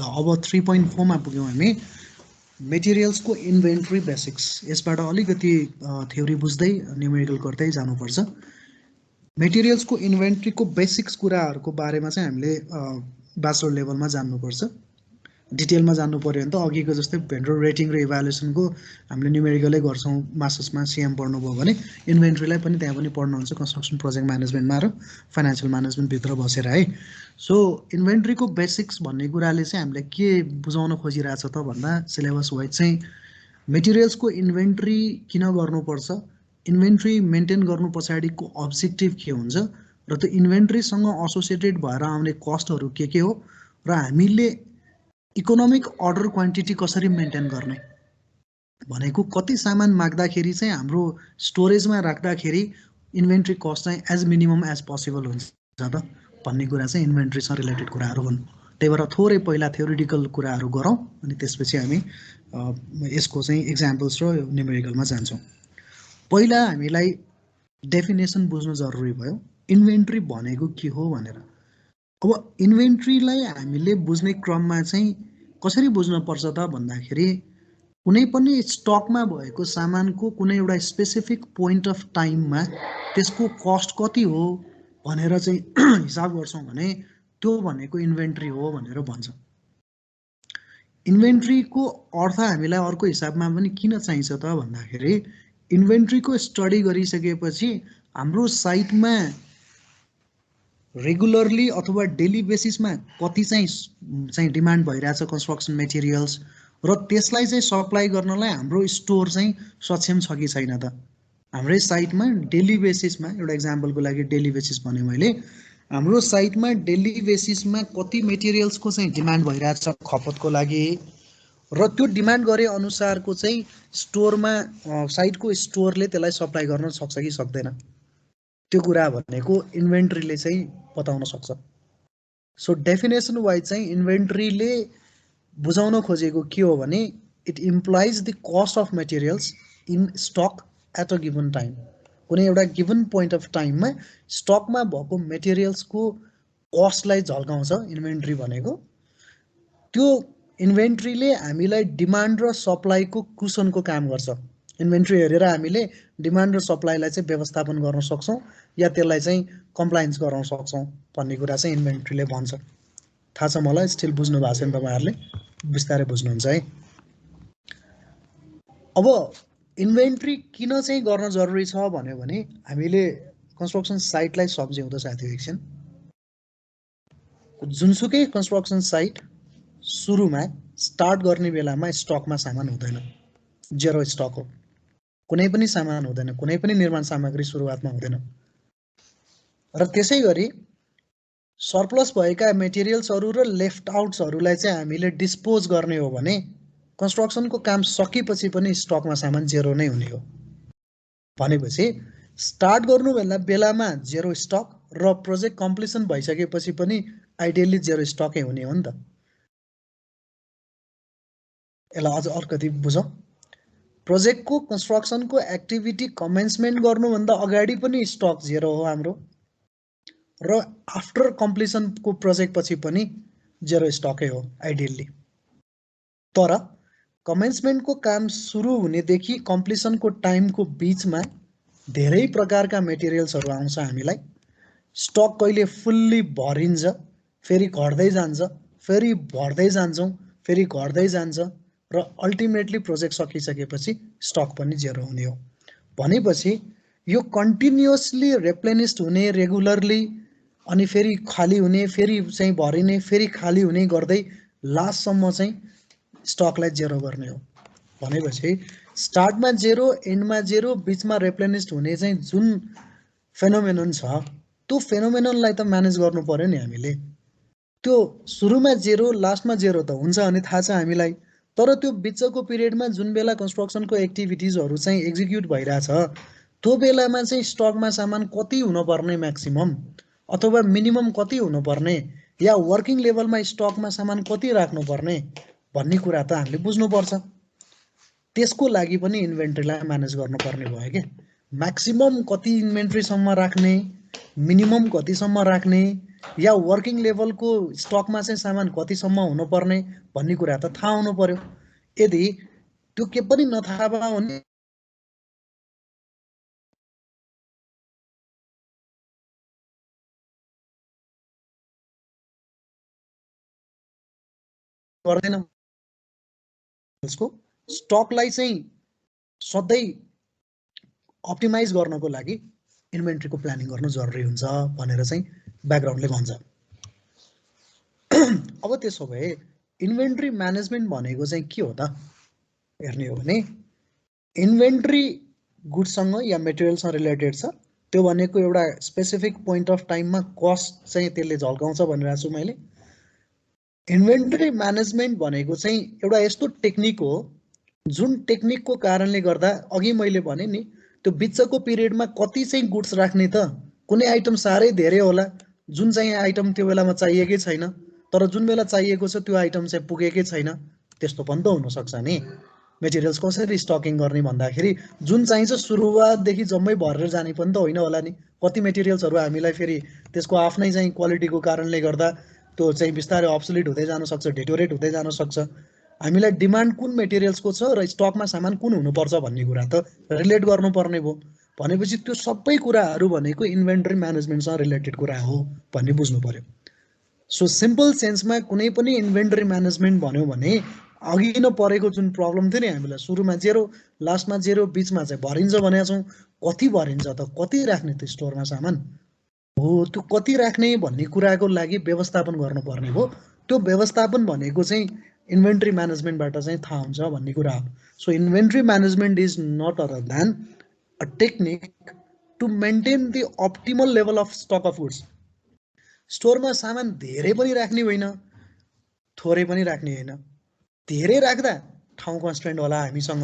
ल अब 3.4 मा पुग्यौं हामी मेटेरियल्स को इन्भेन्टरी बेसिक्स यसबाट अलिकति थ्योरी बुझ्दै न्यूमेरिकल गर्दै जानुपर्छ मेटेरियल्स को इन्भेन्टरी को बेसिक्स कुराहरुको बारेमा चाहिँ हामीले ब्याचलर लेभलमा जान्नुपर्छ डिटेलमा जान्नु पर्यो भने त अघिको जस्तै भेन्डर रेटिङ र इभ्यालुएसन को हामीले न्यूमेरिकलै गर्छौं मास्टर्समा सीएम पढ्नुभयो भने इन्भेन्टरीलाई पनि त्यहाँ पनि पढ्नुहुन्छ कन्स्ट्रक्सन प्रोजेक्ट म्यानेजमेन्टमा र फाइनान्शियल म्यानेजमेन्ट भित्र बसेर है सो इन्भेन्टरी को बेसिक्स भन्ने कुराले चाहिँ हामीले के बुझाउन खोजिरहेछ त भन्दा सिलेबस वाइज चाहिँ मेटेरियल्स को इन्भेन्टरी किन गर्नुपर्छ इन्भेन्टरी मेन्टेन गर्नु पछाडीको अब्जेक्टिभ के हुन्छ र त्यो इन्भेन्टरी सँग एसोसिएटेड भएर आउने कस्टहरु के हो र हामीले इकोनोमिक अर्डर क्वान्टिटी कसरी मेन्टेन गर्ने भनेको कति सामान माग्दाखेरि चाहिँ हाम्रो स्टोरेजमा राख्दाखेरि इन्भेन्टरी कस्ट चाहिँ एज मिनिमम एज पोसिबल हुन्छ त भन्ने कुरा चाहिँ इन्भेन्टरीसँग रिलेटेड कुराहरु हुन् त्यही भएर थोरै पहिला थ्योरिटिकल कुराहरु गरौँ अनि त्यसपछि हामी यसको चाहिँ एक्जाम्पल्स र न्यूमेरिकलमा जान्छौं पहिला हामीलाई डेफिनेसन बुझ्नु जरुरी भयो इन्भेन्टरी भनेको के हो भनेर अब इन्भेन्टरीलाई हामीले बुझ्ने क्रममा चाहिँ कसरी बुझ्न पर्छ त भन्दाखेरि कुनै पनि स्टकमा भएको सामानको कुनै एउटा स्पेसिफिक पोइन्ट अफ टाइममा त्यसको कस्ट कति हो भनेर चाहिँ हिसाब गर्छौं भने त्यो भनेको इन्भेन्टरी हो भनेर भन्छ इन्भेन्टरी को अर्थ हामीलाई अर्को हिसाबमा पनि किन चाहिन्छ त भन्दाखेरि इन्भेन्टरी को स्टडी गरिसकेपछि हाम्रो साइटमा रेगुलरली अथवा डेली बेसिसमा कति चाहिँ डिमान्ड भइरहेछ कन्स्ट्रक्सन मेटेरियल्स र त्यसलाई चाहिँ सप्लाई गर्नलाई हाम्रो स्टोर चाहिँ सक्षम छ कि छैन त हाम्रो साइटमा डेली बेसिसमा एउटा एक्जाम्पलको लागि डेली बेसिस भने मैले हाम्रो साइटमा डेली बेसिसमा कति मेटेरियल्स को चाहिँ डिमान्ड भइरहेछ खपतको लागि र त्यो डिमान्ड गरे अनुसारको चाहिँ स्टोरमा साइटको स्टोरले त्यसलाई सप्लाई गर्न सक्छ कि सक्दैन त्यो कुरा भनेको इन्भेन्टरीले चाहिँ बताउन सक्छ सो डेफिनेसन वाइज चाहिँ इन्भेन्टरीले बुझाउन खोजेको के हो भने it implies the cost of materials in stock at a given time कुनै एउटा गिवन पोइन्ट अफ टाइममा स्टकमा भएको मेटेरियल्सको कस्टलाई झल्काउँछ इन्भेन्टरी भनेको त्यो इन्भेन्टरीले हामीलाई डिमान्ड र सप्लाईको कुसनको काम गर्छ इन्भेन्टरी हेरेर हामीले डिमान्ड र सप्लाईलाई चाहिँ व्यवस्थापन गर्न सक्छौं या त्यसलाई चाहिँ कम्प्लायन्स गराउन सक्छौं भन्ने कुरा चाहिँ इन्भेन्टरीले भन्छ थाहा छ मलाई स्टिल बुझ्नु भएको छैन तपाईहरुले विस्तारै बुझ्नुहुन्छ है अब इन्भेन्टरी किन चाहिँ गर्न जरुरी छ भन्यो भने हामीले कन्स्ट्रक्सन साइटलाई सम्झ्यौं त साथी एकछिन जुनसुकै कन्स्ट्रक्सन साइट सुरुमा स्टार्ट गर्ने बेलामा स्टकमा सामान हुँदैन जेरो स्टक हो कुनै पनि सामान हुँदैन कुनै पनि निर्माण सामग्री सुरुवातमा हुँदैन र त्यसैगरी सरप्लस भएका मेटेरियल्सहरु र लेफ्ट आउट्सहरुलाई चाहिँ हामीले डिस्पोज गर्ने हो भने कन्स्ट्रक्सनको काम सकेपछि पनि स्टकमा सामान जेरो नै हुने हो भनेपछि स्टार्ट गर्नु बेलामा जेरो स्टक र प्रोजेक्ट कम्प्लिसन भइसकेपछि पनि आइडियली जेरो स्टकै हुने हो नि त यसलाई अझ अलिकति बुझौं प्रोजेक्टको कन्स्ट्रक्सनको एक्टिभिटी कमेन्समेन्ट गर्नुभन्दा अगाडि पनि स्टक जेरो हो हाम्रो र आफ्टर कम्प्लिसनको प्रोजेक्ट पछि पनि जेरो स्टकै हो आइडियली तर कमेन्समेन्टको काम सुरु हुनेदेखि कम्प्लिसनको टाइमको बीचमा धेरै प्रकारका मेटेरियल्सहरु आउँछ हामीलाई स्टक कहिले फुल्ली भरिन्छ फेरि घट्दै जान्छ फेरि भर्दै जान्छौं फेरि घट्दै जान्छ र अल्टिमेटली प्रोजेक्ट सकिसकेपछि स्टक पनि जेरो हुने हो भनेपछि यो कन्टिन्युअसली रिप्लेनिस्ड हुने रेगुलरली अनि फेरि खाली हुने फेरि चाहिँ भरिने फेरि खाली हुने गर्दै लास्ट सम्म चाहिँ स्टकलाई जेरो गर्ने हो भनेपछि स्टार्टमा जेरो एन्डमा जेरो बीचमा रिप्लेनिस्ड हुने चाहिँ जुन फेनोमेनन छ त्यो फेनोमेननलाई त म्यानेज गर्नु पर्यो नि हामीले त्यो सुरुमा जेरो लास्टमा जेरो त हुन्छ अनि थाहा छ हामीलाई तर त्यो बिचको पिरियडमा जुन बेला कन्स्ट्रक्सनको एक्टिभिटीजहरु चाहिँ एक्जिक्युट भइराछ त्यो बेलामा चाहिँ स्टकमा सामान कति हुन पर्ने म्याक्सिमम अथवा मिनिमम कति हुन पर्ने या वर्किङ लेभलमा स्टकमा सामान कति राख्नु पर्ने भन्ने कुरा त हामीले बुझ्नु पर्छ त्यसको लागि पनि इन्भेन्टरीलाई म्यानेज गर्नुपर्ने भयो के म्याक्सिमम कति इन्भेन्टरी सम्म राख्ने मिनिमम कति सम्म राख्ने या वर्किङ लेभलको स्टकमा चाहिँ सामान कतिसम्म हुनुपर्ने भन्ने कुरा त थाहा हुनु पर्यो। यदि त्यो के पनि नथाहा भयो भने गर्दैन। यसको स्टकलाई चाहिँ सधैँ अप्टिमाइज गर्नको लागि इन्भेन्ट्रीको प्लानिङ गर्नु जरुरी हुन्छ भनेर चाहिँ ब्याकग्राउन्डले भन्छ। अब त्यसो भए इन्भेन्ट्री म्यानेजमेन्ट भनेको चाहिँ के हो त हेर्ने हो भने इन्भेन्ट्री गुड्ससँग या मेटेरियलसँग रिलेटेड छ। त्यो भनेको एउटा स्पेसिफिक पोइन्ट अफ टाइममा कस्ट चाहिँ त्यसले झल्काउँछ भनिरहेको छु मैले। इन्भेन्ट्री म्यानेजमेन्ट भनेको चाहिँ एउटा यस्तो टेक्निक हो जुन टेक्निकको कारणले गर्दा अघि मैले भने नि त्यो बिचको पिरियडमा कति चाहिँ गुड्स राख्ने त, कुनै आइटम साह्रै धेरै होला जुन चाहिँ आइटम त्यो बेलामा चाहिएकै छैन, तर जुन बेला चाहिएको छ त्यो आइटम चाहिँ पुगेकै छैन, त्यस्तो पनि त हुनसक्छ नि। मेटेरियल्स कसरी स्टकिङ गर्ने भन्दाखेरि जुन चाहिन्छ सुरुवातदेखि जम्मै भरेर जाने पनि त होइन होला नि। कति मेटेरियल्सहरू हामीलाई फेरि त्यसको आफ्नै चाहिँ क्वालिटीको कारणले गर्दा त्यो चाहिँ बिस्तारै अब्सोलिट हुँदै जान सक्छ, डेटोरेट हुँदै जान सक्छ। हामीलाई डिमान्ड कुन मेटेरियल्सको छ र स्टकमा सामान कुन हुनुपर्छ भन्ने कुरा त रिलेट गर्नुपर्ने भयो। भनेपछि त्यो सबै कुराहरू भनेको इन्भेन्ट्री म्यानेजमेन्टसँग रिलेटेड कुरा हो भन्ने बुझ्नु पर्यो। सो सिम्पल सेन्समा कुनै पनि इन्भेन्ट्री म्यानेजमेन्ट भन्यो भने अघि न परेको जुन प्रब्लम थियो नि हामीलाई, सुरुमा जेरो लास्टमा जेरो बिचमा चाहिँ भरिन्छ भनेको छौँ। कति भरिन्छ त, कति राख्ने त स्टोरमा सामान हो, त्यो कति राख्ने भन्ने कुराको लागि व्यवस्थापन गर्नुपर्ने हो। त्यो व्यवस्थापन भनेको चाहिँ इन्भेन्ट्री म्यानेजमेन्टबाट चाहिँ थाहा हुन्छ भन्ने कुरा हो। So inventory management is not other than a technique to maintain the optimal level of stock of goods. स्टोरमा सामान धेरै पनि राख्ने होइन, थोरै पनि राख्ने होइन। धेरै राख्दा ठाउँ कन्स्ट्रेन्ट होला हामीसँग,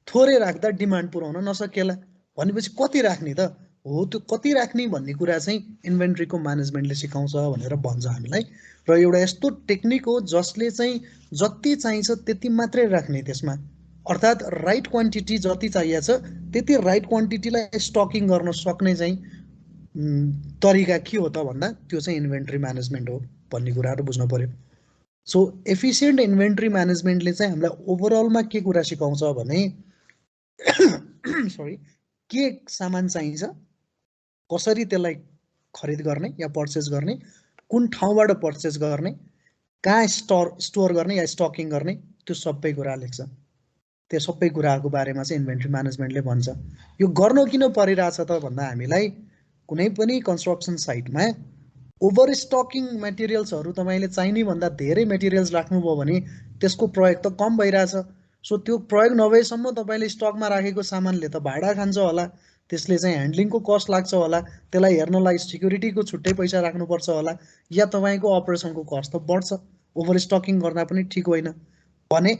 थोरै राख्दा डिमान्ड पुर्याउन नसकेला। भनेपछि कति राख्ने त हो, त्यो कति राख्ने भन्ने कुरा चाहिँ इन्भेन्ट्रीको म्यानेजमेन्टले सिकाउँछ भनेर भन्छ हामीलाई। र एउटा यस्तो टेक्निक हो जसले चाहिँ जति चाहिन्छ त्यति मात्रै राख्ने, त्यसमा अर्थात् राइट क्वान्टिटी जति चाहिएको छ त्यति राइट क्वान्टिटीलाई स्टकिङ गर्न सक्ने चाहिँ तरिका के हो त भन्दा त्यो चाहिँ इन्भेन्ट्री म्यानेजमेन्ट हो भन्ने कुराहरू बुझ्नु पर्यो। सो एफिसिएन्ट इन्भेन्ट्री म्यानेजमेन्टले चाहिँ हामीलाई ओभरअलमा के कुरा सिकाउँछ भने सरी के सामान चाहिन्छ, कसरी त्यसलाई खरिद गर्ने या पर्चेस गर्ने, कुन ठाउँबाट पर्चेस गर्ने, कहाँ स्टोर गर्ने या स्टकिङ गर्ने, त्यो सबै कुरा लेख्छ। त्यो सबै कुराको बारेमा चाहिँ इन्भेन्ट्री म्यानेजमेन्टले भन्छ। यो गर्न किन परिरहेछ त भन्दा हामीलाई कुनै पनि कन्स्ट्रक्सन साइटमा ओभर स्टकिङ मेटेरियल्सहरू तपाईँले चाहिने भन्दा धेरै मेटेरियल्स राख्नुभयो भने त्यसको प्रयोग त कम भइरहेछ। सो त्यो प्रयोग नभएसम्म तपाईँले स्टकमा राखेको सामानले त भाडा खान्छ होला, त्यसले चाहिँ ह्यान्डलिङको कस्ट लाग्छ होला, त्यसलाई हेर्नलाई सिक्युरिटीको छुट्टै पैसा राख्नुपर्छ होला, या तपाईँको अपरेसनको कस्ट त बढ्छ। ओभर स्टकिङ गर्दा पनि ठिक होइन। भने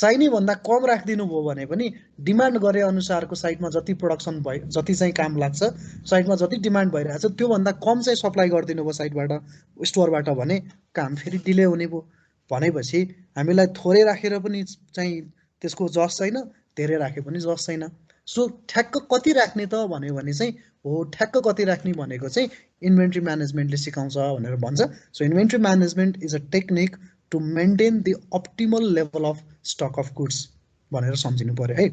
चाहिने भन्दा कम राखिदिनु भयो भने पनि डिमान्ड गरे अनुसारको साइटमा जति प्रोडक्सन भयो, जति चाहिँ काम लाग्छ, साइटमा जति डिमान्ड भइरहेछ त्योभन्दा कम चाहिँ सप्लाई गरिदिनु भयो साइटबाट, स्टोरबाट, भने काम फेरि डिले हुने भयो। भनेपछि हामीलाई थोरै राखेर पनि चाहिँ त्यसको जस छैन, धेरै राखे पनि जस छैन। सो ठ्याक्क कति राख्ने त भन्यो भने चाहिँ हो, ठ्याक्क कति राख्ने भनेको चाहिँ इन्भेन्ट्री म्यानेजमेन्टले सिकाउँछ भनेर भन्छ। So inventory management is a technique to maintain the optimal level of stock of goods भनेर सम्झिनु पर्यो है।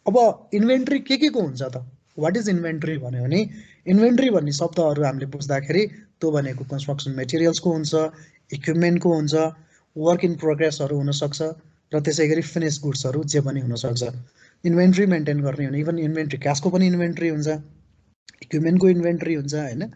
अब इन्भेन्ट्री के को हुन्छ त, वाट इज इन्भेन्ट्री भन्यो भने इन्भेन्ट्री भन्ने शब्दहरू हामीले बुझ्दाखेरि त्यो भनेको कन्स्ट्रक्सन मेटेरियल्सको हुन्छ, इक्विपमेन्टको हुन्छ, वर्क इन प्रोग्रेसहरू हुनसक्छ, र त्यसै गरी फिनिस गुड्सहरू जे पनि हुनसक्छ। इन्भेन्ट्री मेन्टेन गर्ने हो भने इभन इन्भेन्ट्री क्यासको पनि इन्भेन्ट्री हुन्छ, इक्विपमेन्टको इन्भेन्ट्री हुन्छ होइन।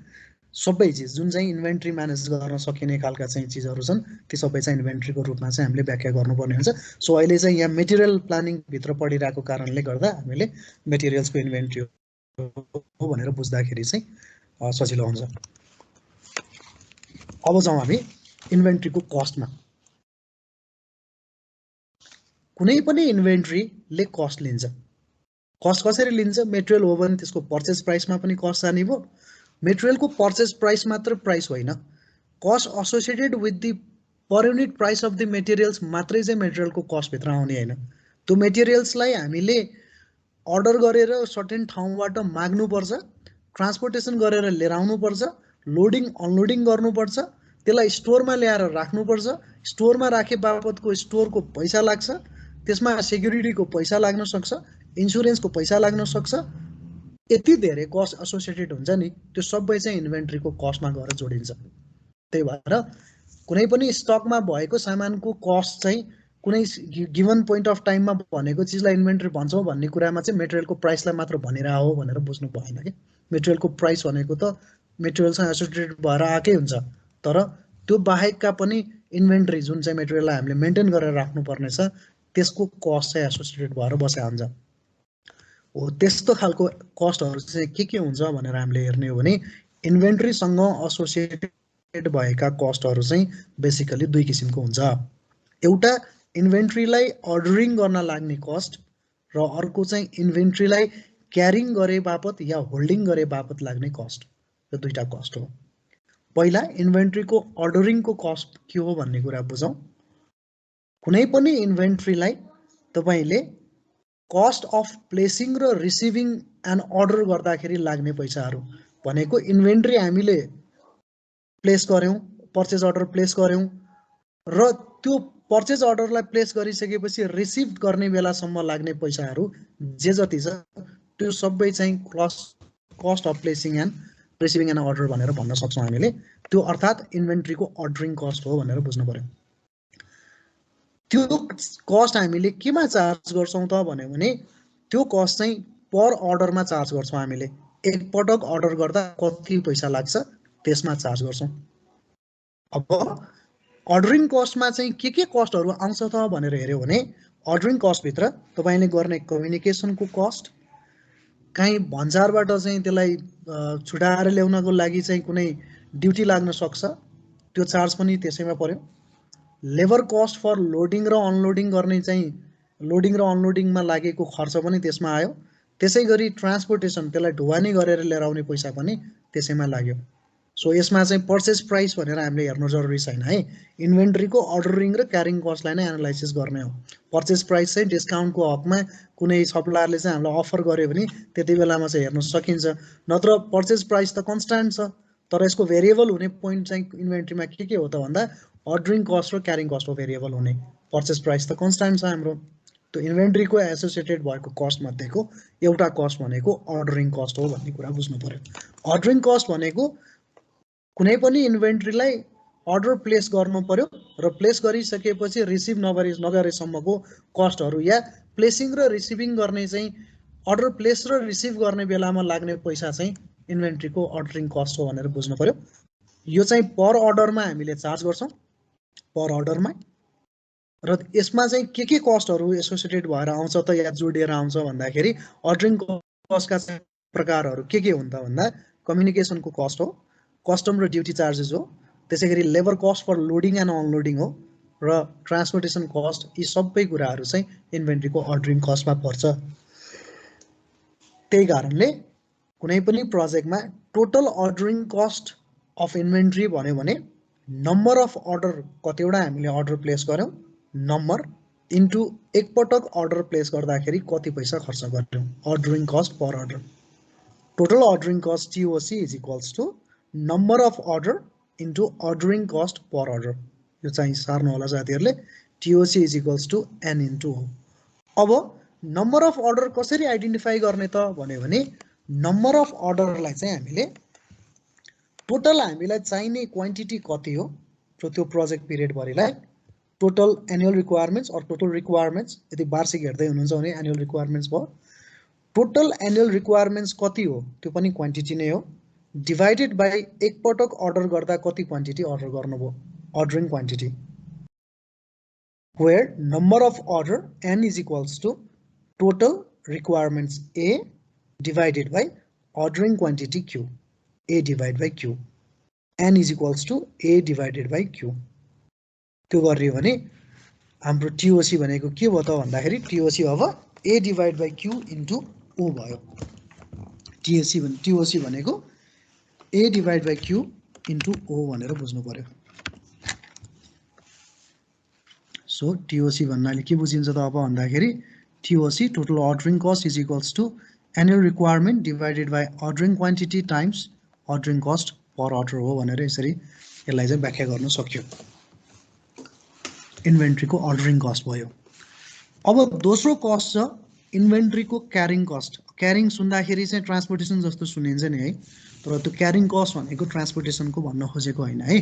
सबै चिज जुन चाहिँ इन्भेन्ट्री म्यानेज गर्न सकिने खालका चाहिँ चिजहरू छन् ती सबै चाहिँ इन्भेन्ट्रीको रूपमा चाहिँ हामीले व्याख्या गर्नुपर्ने हुन्छ। सो अहिले चाहिँ यहाँ मेटेरियल प्लानिङभित्र पढिरहेको कारणले गर्दा हामीले मेटेरियल्सको इन्भेन्ट्री हो भनेर बुझ्दाखेरि चाहिँ सजिलो हुन्छ। अब जाउँ हामी इन्भेन्ट्रीको कस्टमा। कुनै पनि इन्भेन्ट्रीले कस्ट लिन्छ। कस्ट कसरी लिन्छ? मेटेरियल हो भने त्यसको पर्चेस प्राइसमा पनि कस्ट जाने भयो। मेटेरियलको पर्चेस प्राइस मात्र प्राइस होइन, cost associated with the per unit price of the materials मात्रै चाहिँ मेटेरियलको कस्टभित्र आउने होइन। त्यो मेटेरियल्सलाई हामीले अर्डर गरेर सर्टेन ठाउँबाट माग्नुपर्छ, ट्रान्सपोर्टेसन गरेर लिएर आउनुपर्छ, लोडिङ अनलोडिङ गर्नुपर्छ, त्यसलाई स्टोरमा ल्याएर राख्नुपर्छ, स्टोरमा राखे बापतको स्टोरको पैसा लाग्छ, त्यसमा सेक्युरिटीको पैसा लाग्न सक्छ, इन्सुरेन्सको पैसा लाग्न सक्छ, यति धेरै कस्ट एसोसिएटेड हुन्छ नि, त्यो सबै चाहिँ इन्भेन्ट्रीको कस्टमा गएर जोडिन्छ। त्यही भएर कुनै पनि स्टकमा भएको सामानको कस्ट चाहिँ कुनै गिभन पोइन्ट अफ टाइममा भनेको चिजलाई इन्भेन्ट्री भन्छौँ भन्ने कुरामा चाहिँ मेटेरियलको प्राइसलाई मात्र भनेर हो भनेर बुझ्नु भएन कि। मेटेरियलको प्राइस भनेको त मेटेरियलसँग एसोसिएटेड भएर आएकै हुन्छ, तर त्यो बाहेकका पनि इन्भेन्ट्री जुन चाहिँ मेटेरियललाई हामीले मेन्टेन गरेर राख्नुपर्ने छ त्यसको कस्ट चाहिँ एसोसिएटेड भएर बसेको हुन्छ। हो त्यस्तो खालको कस्टहरू चाहिँ के हुन्छ भनेर हामीले हेर्ने हो भने इन्भेन्ट्रीसँग एसोसिएटेड भएका कस्टहरू चाहिँ बेसिकली दुई किसिमको हुन्छ। एउटा इन्भेन्ट्रीलाई अर्डरिङ गर्न लाग्ने कस्ट र अर्को चाहिँ इन्भेन्ट्रीलाई क्यारिङ गरे बापत या होल्डिङ गरे बापत लाग्ने कस्ट। यो दुईटा कस्ट हो। पहिला इन्भेन्ट्रीको अर्डरिङको कस्ट के हो भन्ने कुरा बुझौँ। कुनै पनि इन्भेन्ट्रीलाई तपाईले कस्ट अफ प्लेसिङ र रिसिभिङ एन्ड अर्डर गर्दाखेरि लाग्ने पैसाहरू भनेको इन्भेन्ट्री हामीले प्लेस गर्यौं, पर्चेज अर्डर प्लेस गर्यौं र त्यो पर्चेज अर्डरलाई प्लेस गरिसकेपछि रिसिभ गर्ने बेलासम्म लाग्ने पैसाहरू जे जति छ त्यो सबै चाहिँ cost of placing and receiving and order भनेर भन्न सक्छौँ हामीले। त्यो अर्थात् इन्भेन्ट्रीको अर्डरिङ कस्ट हो भनेर बुझ्नु पर्यो। त्यो कस्ट हामीले केमा चार्ज गर्छौँ त भन्यो भने त्यो कस्ट चाहिँ पर अर्डरमा चार्ज गर्छौँ हामीले। एक पटक अर्डर गर्दा कति पैसा लाग्छ त्यसमा चार्ज गर्छौँ। अब अर्डरिङ कस्टमा चाहिँ के कस्टहरू आउँछ त भनेर हेर्यो भने अर्डरिङ कस्टभित्र तपाईँले गर्ने कम्युनिकेसनको कस्ट, काहीँ भन्सारबाट चाहिँ त्यसलाई छुटाएर ल्याउनको लागि चाहिँ कुनै ड्युटी लाग्न सक्छ त्यो चार्ज पनि त्यसैमा पर्यो। लेबर कस्ट फर लोडिङ र अनलोडिङ गर्ने चाहिँ लोडिङ र अनलोडिङमा लागेको खर्च पनि त्यसमा आयो। त्यसै गरी ट्रान्सपोर्टेसन त्यसलाई ढुवानी गरेर लिएर आउने पैसा पनि त्यसैमा लाग्यो। सो यसमा चाहिँ पर्चेज प्राइस भनेर हामीले हेर्नु जरुरी छैन है। इन्भेन्ट्रीको अर्डरिङ र क्यारिङ कस्टलाई नै एनालाइसिस गर्ने हो। पर्चेज प्राइस चाहिँ डिस्काउन्टको हकमा कुनै सप्लायरले चाहिँ हामीलाई अफर गर्यो भने त्यति बेलामा चाहिँ हेर्न सकिन्छ, नत्र पर्चेज प्राइस त कन्स्ट्यान्ट छ तर यसको भेरिएबल हुने पोइन्ट चाहिँ इन्भेन्ट्रीमा के हो त भन्दा अर्डरिङ कस्ट र क्यारिङ कस्टको भेरिएबल हुने। पर्चेज प्राइस त कन्स्ट्यान्ट छ हाम्रो। त्यो इन्भेन्ट्रीको एसोसिएटेड भएको कस्ट मध्येको एउटा कस्ट भनेको अर्डरिङ कस्ट हो भन्ने कुरा बुझ्नु पर्यो। अर्डरिङ कस्ट भनेको कुनै पनि इन्भेन्ट्रीलाई अर्डर प्लेस गर्नु पर्यो र प्लेस गरिसकेपछि रिसिभ नगरेसम्मको कस्टहरू या प्लेसिङ र रिसिभिङ गर्ने चाहिँ अर्डर प्लेस र रिसिभ गर्ने बेलामा लाग्ने पैसा चाहिँ इन्भेन्ट्रीको अर्डरिङ कस्ट हो भनेर बुझ्नु पर्यो। यो चाहिँ पर अर्डरमा हामीले चार्ज गर्छौँ, पर अर्डरमा। र यसमा चाहिँ के कस्टहरू एसोसिएटेड भएर आउँछ त या जोडिएर आउँछ भन्दाखेरि अर्डरिङ कस्टका चाहिँ प्रकारहरू के हुन् त भन्दा कम्युनिकेसनको कस्ट हो, कस्टम र ड्युटी चार्जेस हो, त्यसै गरी labour cost for loading and unloading हो र ट्रान्सपोर्टेसन कस्ट। यी सबै कुराहरू चाहिँ इन्भेन्ट्रीको अर्डरिङ कस्टमा पर्छ। त्यही कारणले कुनै पनि प्रोजेक्टमा total ordering cost of inventory भन्यो भने नम्बर अफ अर्डर कतिवटा हामीले अर्डर प्लेस गर्यौँ नम्बर इन्टु एकपटक अर्डर प्लेस गर्दाखेरि कति पैसा खर्च गर्यौँ ordering cost per order. Total ordering cost TOC is equals to number of order into ordering cost per order. यो चाहिँ सार्नु होला साथीहरूले। TOC is equals to N into हो। अब नम्बर अफ अर्डर कसरी आइडेन्टिफाई गर्ने त भन्यो भने नम्बर अफ अर्डरलाई चाहिँ हामीले टोटल हामीलाई चाहिने क्वान्टिटी कति हो त्यो प्रोजेक्ट पिरियडभरिलाई total annual requirements or total requirements, यदि वार्षिक हेर्दै हुनुहुन्छ भने एनुअल रिक्वायरमेन्ट्स भयो। टोटल एनुअल रिक्वायरमेन्ट्स कति हो त्यो पनि क्वान्टिटी नै हो, डिभाइडेड बाई एकपटक अर्डर गर्दा कति क्वान्टिटी अर्डर गर्नुभयो ordering quantity, where number of order N is equals to total requirements A divided by ordering quantity Q, A divide by Q, N is equals to A divided by Q. त्यो गरियो भने हाम्रो टिओसी भनेको के भयो त भन्दाखेरि टिओसी अब ए डिभाइड बाई क्यू इन्टु ओ भयो। टिओसी भनेको ए डिभाइड बाई क्यू इन्टु ओ भनेर बुझ्नु पर्यो। सो टिओसी भन्नाले के बुझिन्छ त अब भन्दाखेरि TOC total ordering cost is equals to annual requirement divided by ordering quantity times ordering cost per order हो भनेर यसरी यसलाई चाहिँ व्याख्या गर्न सक्यो। इन्भेन्ट्रीको अर्डरिङ कस्ट भयो। अब दोस्रो कस्ट छ इन्भेन्ट्रीको क्यारिङ कस्ट। क्यारिङ सुन्दाखेरि चाहिँ ट्रान्सपोर्टेसन जस्तो सुनिन्छ नि है, तर त्यो क्यारिङ कस्ट भनेको ट्रान्सपोर्टेसनको भन्न खोजेको होइन है।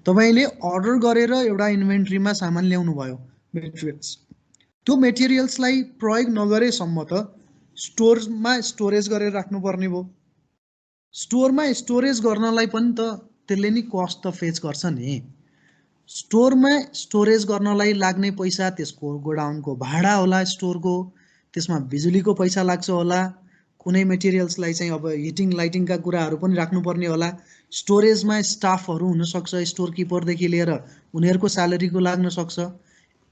तपाईँले अर्डर गरेर एउटा इन्भेन्ट्रीमा सामान ल्याउनु भयो मेटेरियल्स, त्यो मेटेरियल्सलाई प्रयोग नगरेसम्म त स्टोरमा स्टोरेज गरेर राख्नुपर्ने भयो। स्टोरमा स्टोरेज गर्नलाई पनि त त्यसले नि कस्ट त फेच गर्छ नि। स्टोरमा स्टोरेज गर्नलाई लाग्ने पैसा त्यसको गोडाउनको भाडा होला, स्टोरको त्यसमा बिजुलीको पैसा लाग्छ होला, कुनै मेटेरियल्सलाई चाहिँ अब हिटिङ लाइटिङका कुराहरू पनि राख्नुपर्ने होला, स्टोरेजमा स्टाफहरू हुनसक्छ, स्टोर किपरदेखि लिएर उनीहरूको स्यालेरीको लाग्न सक्छ,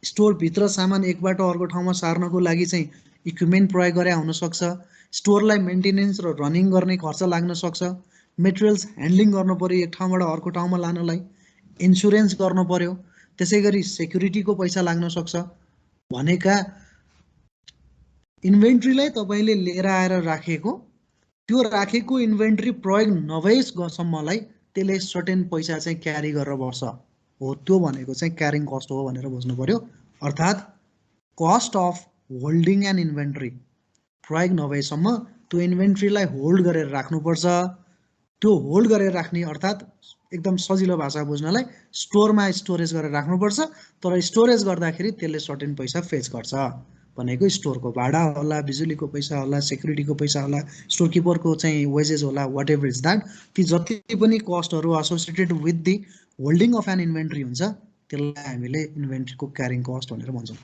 स्टोरभित्र सामान एकबाट अर्को ठाउँमा सार्नको लागि चाहिँ इक्विपमेन्ट प्रयोग गरे हुनसक्छ, स्टोरलाई मेन्टेनेन्स र रनिङ गर्ने खर्च लाग्न सक्छ, मेटेरियल्स ह्यान्डलिङ गर्नु पर्यो एक ठाउँबाट अर्को ठाउँमा लानलाई, इन्सुरेन्स गर्नु पर्यो, त्यसै गरी सेक्युरिटीको पैसा लाग्न सक्छ भनेका इन्भेन्ट्रीलाई तपाईँले लिएर आएर राखेको, त्यो राखेको इन्भेन्ट्री प्रयोग नभएसम्मलाई त्यसले सर्टेन पैसा चाहिँ क्यारी गरेर बस्छ हो, त्यो भनेको चाहिँ क्यारिङ कस्ट हो भनेर बुझ्नु पर्यो। अर्थात् cost of holding and inventory प्रयोग नभएसम्म त्यो इन्भेन्ट्रीलाई होल्ड गरेर राख्नुपर्छ। त्यो होल्ड गरेर राख्ने अर्थात् एकदम सजिलो भाषा बुझ्नलाई स्टोरमा स्टोरेज गरेर राख्नुपर्छ, तर स्टोरेज गर्दाखेरि त्यसले सर्टेन पैसा फेच गर्छ भनेको स्टोरको भाडा होला, बिजुलीको पैसा होला, सेक्युरिटीको पैसा होला, स्टोर किपरको चाहिँ वेजेस होला, वाट एभर इज द्याट, ती जति पनि कस्टहरू associated with the holding of an inventory हुन्छ त्यसलाई हामीले इन्भेन्ट्रीको क्यारिङ कस्ट भनेर भन्छौँ।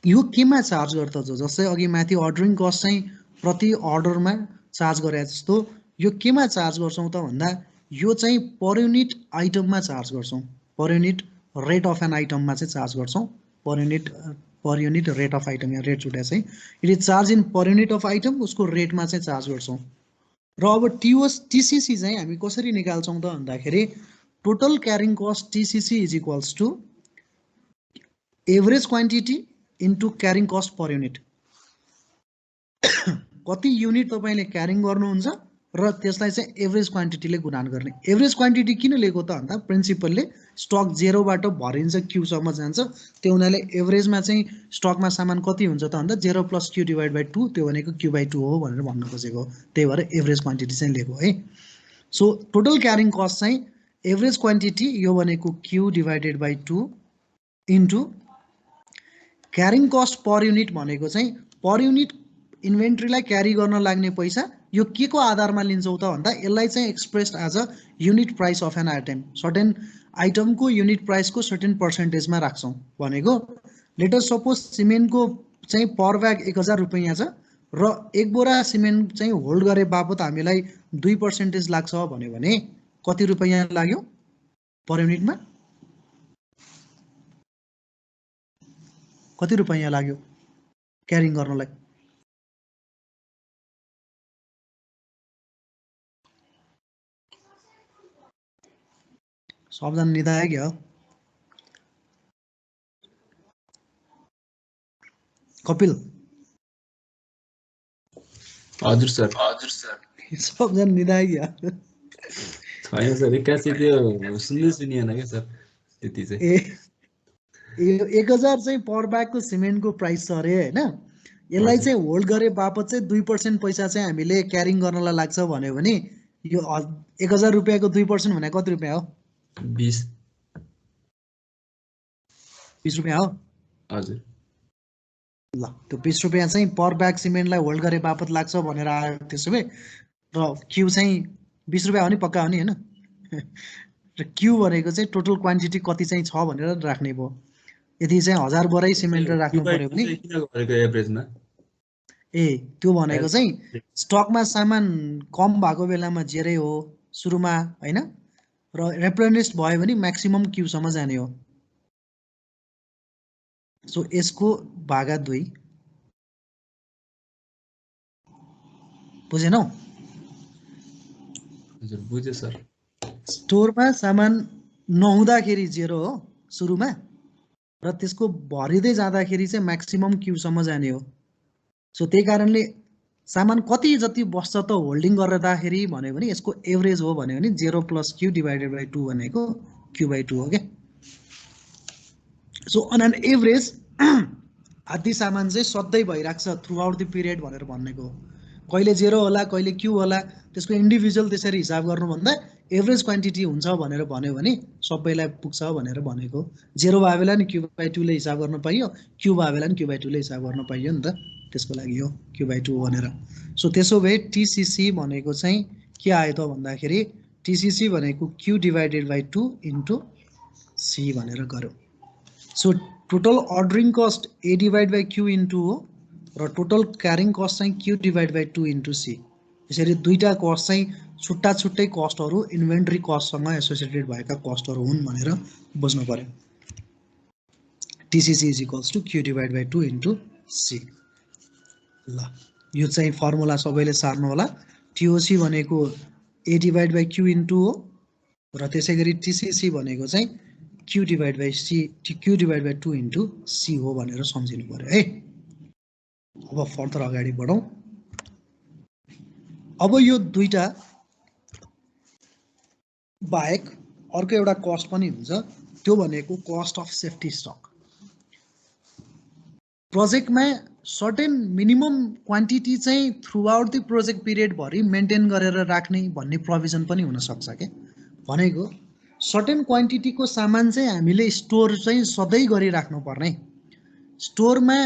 यो केमा चार्ज गर्छ? जस्तै अघि माथि अर्डरिङ कस्ट चाहिँ प्रति अर्डरमा चार्ज गरे जस्तो यो केमा चार्ज गर्छौँ त भन्दा यो चाहिँ पर युनिट आइटममा चार्ज गर्छौँ। Per unit rate of an आइटममा चाहिँ चार्ज गर्छौँ। Per unit rate of item, या रेट छुट्या चाहिँ it is charge in per unit of item, उसको रेटमा चाहिँ चार्ज गर्छौँ। र अब टिसिसी चाहिँ हामी कसरी निकाल्छौँ त भन्दाखेरि total carrying cost TCC is equals to average quantity into carrying cost per unit. कति युनिट तपाईँले क्यारिङ गर्नुहुन्छ र त्यसलाई चाहिँ एभरेज क्वान्टिटीले गुणान गर्ने। एभरेज क्वान्टिटी किन लिएको त भन्दा प्रिन्सिपलले स्टक 0बाट भरिन्छ क्यूसम्म जान्छ, त्यो हुनाले एभरेजमा चाहिँ स्टकमा सामान कति हुन्छ त भन्दा 0 + Q / 2, त्यो भनेको Q/2 हो भनेर भन्न खोजेको, त्यही भएर एभरेज क्वान्टिटी चाहिँ लिएको है। सो टोटल क्यारिङ कस्ट चाहिँ एभरेज क्वान्टिटी यो भनेको Q / 2 into carrying cost per unit भनेको चाहिँ पर युनिट इन्भेन्ट्रीलाई क्यारी गर्न लाग्ने पैसा। यो के को आधारमा लिन्छौँ त भन्दा यसलाई चाहिँ expressed as a unit price of an item, certain आइटमको युनिट प्राइसको सर्टेन पर्सेन्टेजमा राख्छौँ। भनेको लेटर सपोज सिमेन्टको चाहिँ पर ब्याग 1000 रुपियाँ छ र एक बोरा सिमेन्ट चाहिँ होल्ड गरे बापत हामीलाई 2% लाग्छ भन्यो भने कति रुपियाँ लाग्यो पर युनिटमा? कति रुपियाँ लाग्यो क्यारिङ गर्नलाई? सबजना निधाए क्या? कपिल? हजुर सर। सबजना निधाए क्या? छैन सर, एक्कासी त्यो सुन्दै सुनिएन क्या सर त्यति चाहिँ। 1000 चाहिँ पर ब्यागको सिमेन्टको प्राइस छ अरे होइन। यसलाई चाहिँ होल्ड गरे बापत चाहिँ 2% पैसा चाहिँ हामीले क्यारिङ गर्नलाई लाग्छ भन्यो भने यो 1000 रुपियाँको 2% भने कति रुपियाँ हो? 20 रुपियाँ हो। हजुर। ल त्यो 20 रुपियाँ चाहिँ पर ब्याग सिमेन्टलाई होल्ड गरे बापत लाग्छ भनेर आयो त्यसो भए, र क्यू चाहिँ 20 रुपियाँ हो नि, पक्का हो नि होइन। र क्यू भनेको चाहिँ टोटल क्वान्टिटी कति चाहिँ छ भनेर राख्ने भयो। यदि चाहिँ 1000 बोरै सिमेन्ट राख्नु पर्यो भने एभरेजमा त्यो भनेको चाहिँ स्टकमा सामान कम भएको बेलामा जेरै हो सुरुमा होइन, र रिप्लेनिस्ड भयो भने म्याक्सिमम क्यूसम्म जाने हो। सो यसको भागा 2 बुझेनौ? हजुर बुझे सर। स्टोरमा सामान नहुँदाखेरि 0 हो सुरुमा, र त्यसको भरिँदै जाँदाखेरि चाहिँ म्याक्सिमम क्यूसम्म जाने हो। सो त्यही कारणले सामान कति जति बस्छ त होल्डिङ गर्दाखेरि भन्यो भने यसको एभरेज हो भन्यो भने 0 + q / 2 भनेको q/2 हो के। सो अन एन एभरेज आदि सामान चाहिँ सधैँ भइराख्छ थ्रु आउट द पिरियड भनेर भन्नेको। कहिले 0 होला कहिले q होला त्यसको इन्डिभिजुअल त्यसरी हिसाब गर्नुभन्दा एभरेज क्वान्टिटी हुन्छ भनेर भन्यो भने सबैलाई पुग्छ भनेर भनेको। 0 भए बेला नि q/2 ले हिसाब गर्न पाइयो, q भए बेला नि q/2 ले हिसाब गर्न पाइयो नि त, त्यसको लागि हो q/2 भनेर। सो त्यसो भए TCC भनेको चाहिँ के आयो त भन्दाखेरि TCC भनेको q / 2 * c भनेर गर्यो। So total ordering cost a / q into हो र टोटल क्यारिङ कस्ट चाहिँ q / 2 * c। यसरी दुईटा कस्ट चाहिँ छुट्टा छुट्टै कस्टहरू इन्भेन्ट्री कस्टसँग एसोसिएटेड भएका कस्टहरू हुन् भनेर बुझ्नु पर्यो। TCC = q / 2 * c। ल यो चाहिँ फर्मुला सबैले सार्नु होला। TOC भनेको a / q इन्टु हो र त्यसै गरी TCC भनेको चाहिँ q / 2 * c हो भनेर सम्झिनु पर्यो है। अब फर्दर अगाडि बढौँ। अब यो दुईटा बाहेक अर्को एउटा कस्ट पनि हुन्छ, त्यो भनेको कस्ट अफ सेफ्टी स्टक। प्रोजेक्टमा सर्टेन मिनिमम क्वान्टिटी चाहिँ throughout the project period भरि मेन्टेन गरेर राख्ने भन्ने प्रोभिजन पनि हुनसक्छ के। भनेको सर्टेन क्वान्टिटीको सामान चाहिँ हामीले स्टोर चाहिँ सधैँ गरिराख्नुपर्ने। स्टोरमा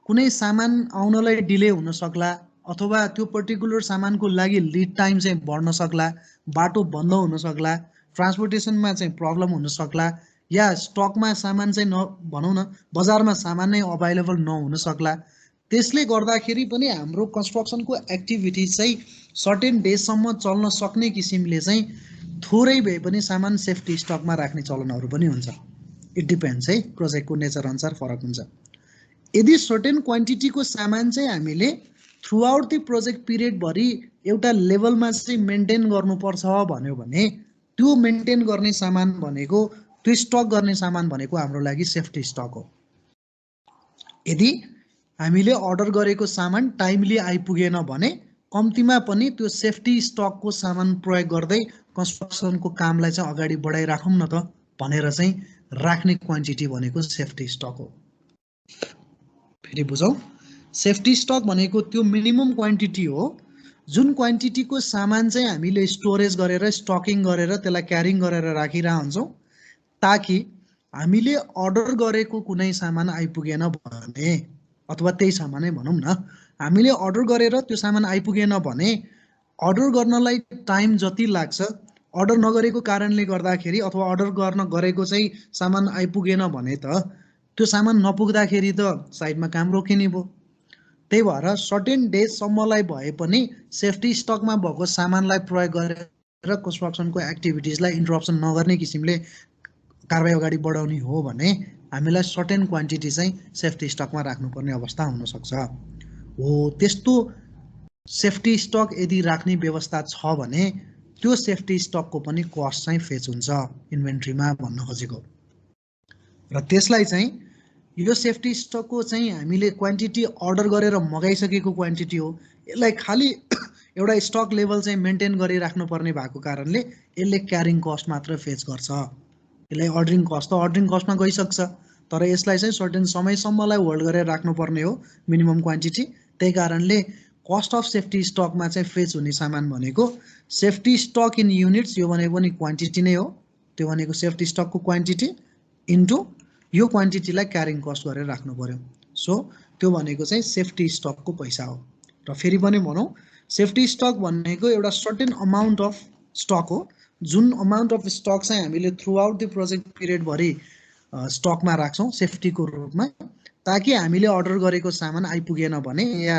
कुनै सामान आउनलाई डिले हुन सक्ला अथवा त्यो पर्टिकुलर सामानको लागि लिड टाइम चाहिँ बढ्न सक्ला, बाटो बन्द हुन सक्ला, ट्रान्सपोर्टेसनमा चाहिँ प्रब्लम हुन सक्ला, या स्टकमा सामान चाहिँ भनौँ न बजारमा सामान नै अभाइलेबल नहुन सक्ला। त्यसले गर्दाखेरि पनि हाम्रो कन्स्ट्रक्सनको एक्टिभिटिज चाहिँ सर्टेन डेजसम्म चल्न सक्ने किसिमले चाहिँ थोरै भए पनि सामान सेफ्टी स्टकमा राख्ने चलनहरू पनि हुन्छ। इट डिपेन्ड्स है, प्रोजेक्टको नेचर अनुसार फरक हुन्छ। यदि सर्टेन क्वान्टिटीको सामान चाहिँ हामीले थ्रु आउट द प्रोजेक्ट पिरियडभरि एउटा लेभलमा चाहिँ मेन्टेन गर्नुपर्छ भन्यो भने त्यो मेन्टेन गर्ने सामान भनेको, त्यो स्टक गर्ने सामान भनेको हाम्रो लागि सेफ्टी स्टक हो। यदि हामीले अर्डर गरेको सामान टाइमली आइपुगेन भने कम्तीमा पनि त्यो सेफ्टी स्टकको सामान प्रयोग गर्दै कन्स्ट्रक्सनको कामलाई चाहिँ अगाडि बढाइराखौँ न त भनेर चाहिँ राख्ने क्वान्टिटी भनेको सेफ्टी स्टक हो। फेरि बुझौँ, सेफ्टी स्टक भनेको त्यो मिनिमम क्वान्टिटी हो जुन क्वान्टिटीको सामान चाहिँ हामीले स्टोरेज गरेर स्टकिङ गरेर त्यसलाई क्यारिङ गरेर राखिरहन्छौँ ताकि हामीले अर्डर गरेको कुनै सामान आइपुगेन भने, अथवा त्यही सामानै भनौँ न, हामीले अर्डर गरेर त्यो सामान आइपुगेन भने अर्डर गर्नलाई टाइम जति लाग्छ, अर्डर नगरेको कारणले गर्दाखेरि अथवा अर्डर गर्न गरेको चाहिँ सामान आइपुगेन भने त त्यो सामान नपुग्दाखेरि त साइडमा काम रोकिने भयो। त्यही भएर सर्टेन डेजसम्मलाई भए पनि सेफ्टी स्टकमा भएको सामानलाई प्रयोग गरेर कन्स्ट्रक्सनको एक्टिभिटिजलाई इन्टरप्सन नगर्ने किसिमले कारबाही अगाडि बढाउने हो भने हामीलाई सर्टेन क्वान्टिटी चाहिँ सेफ्टी स्टकमा राख्नुपर्ने अवस्था हुनसक्छ। हो त्यस्तो सेफ्टी स्टक यदि राख्ने व्यवस्था छ भने त्यो सेफ्टी स्टकको पनि कस्ट चाहिँ फेच हुन्छ इन्भेन्ट्रीमा भन्न खोजेको। र त्यसलाई चाहिँ यो सेफ्टी स्टकको चाहिँ हामीले क्वान्टिटी अर्डर गरेर मगाइसकेको क्वान्टिटी हो, यसलाई खालि एउटा स्टक लेभल चाहिँ मेन्टेन गरिराख्नुपर्ने भएको कारणले यसले क्यारिङ कस्ट मात्र फेच गर्छ। यसलाई अर्डरिङ कस्ट त अर्डरिङ कस्टमा गइसक्छ, तर यसलाई चाहिँ सर्टेन समयसम्मलाई होल्ड गरेर राख्नुपर्ने हो मिनिमम क्वान्टिटी। त्यही कारणले कस्ट अफ सेफ्टी स्टकमा चाहिँ फेच हुने सामान भनेको सेफ्टी स्टक इन युनिट्स, यो भनेको पनि क्वान्टिटी नै हो, त्यो भनेको सेफ्टी स्टकको क्वान्टिटी इन्टु यो क्वान्टिटीलाई क्यारिङ कस्ट गरेर राख्नु पर्यो। सो त्यो भनेको चाहिँ सेफ्टी स्टकको पैसा हो। र फेरि पनि भनौँ, सेफ्टी स्टक भनेको एउटा सर्टेन अमाउन्ट अफ स्टक हो जुन अमाउन्ट अफ स्टक चाहिँ हामीले थ्रु आउट द प्रोजेक्ट पिरियडभरि स्टकमा राख्छौँ सेफ्टीको रूपमा, ताकि हामीले अर्डर गरेको सामान आइपुगेन भने या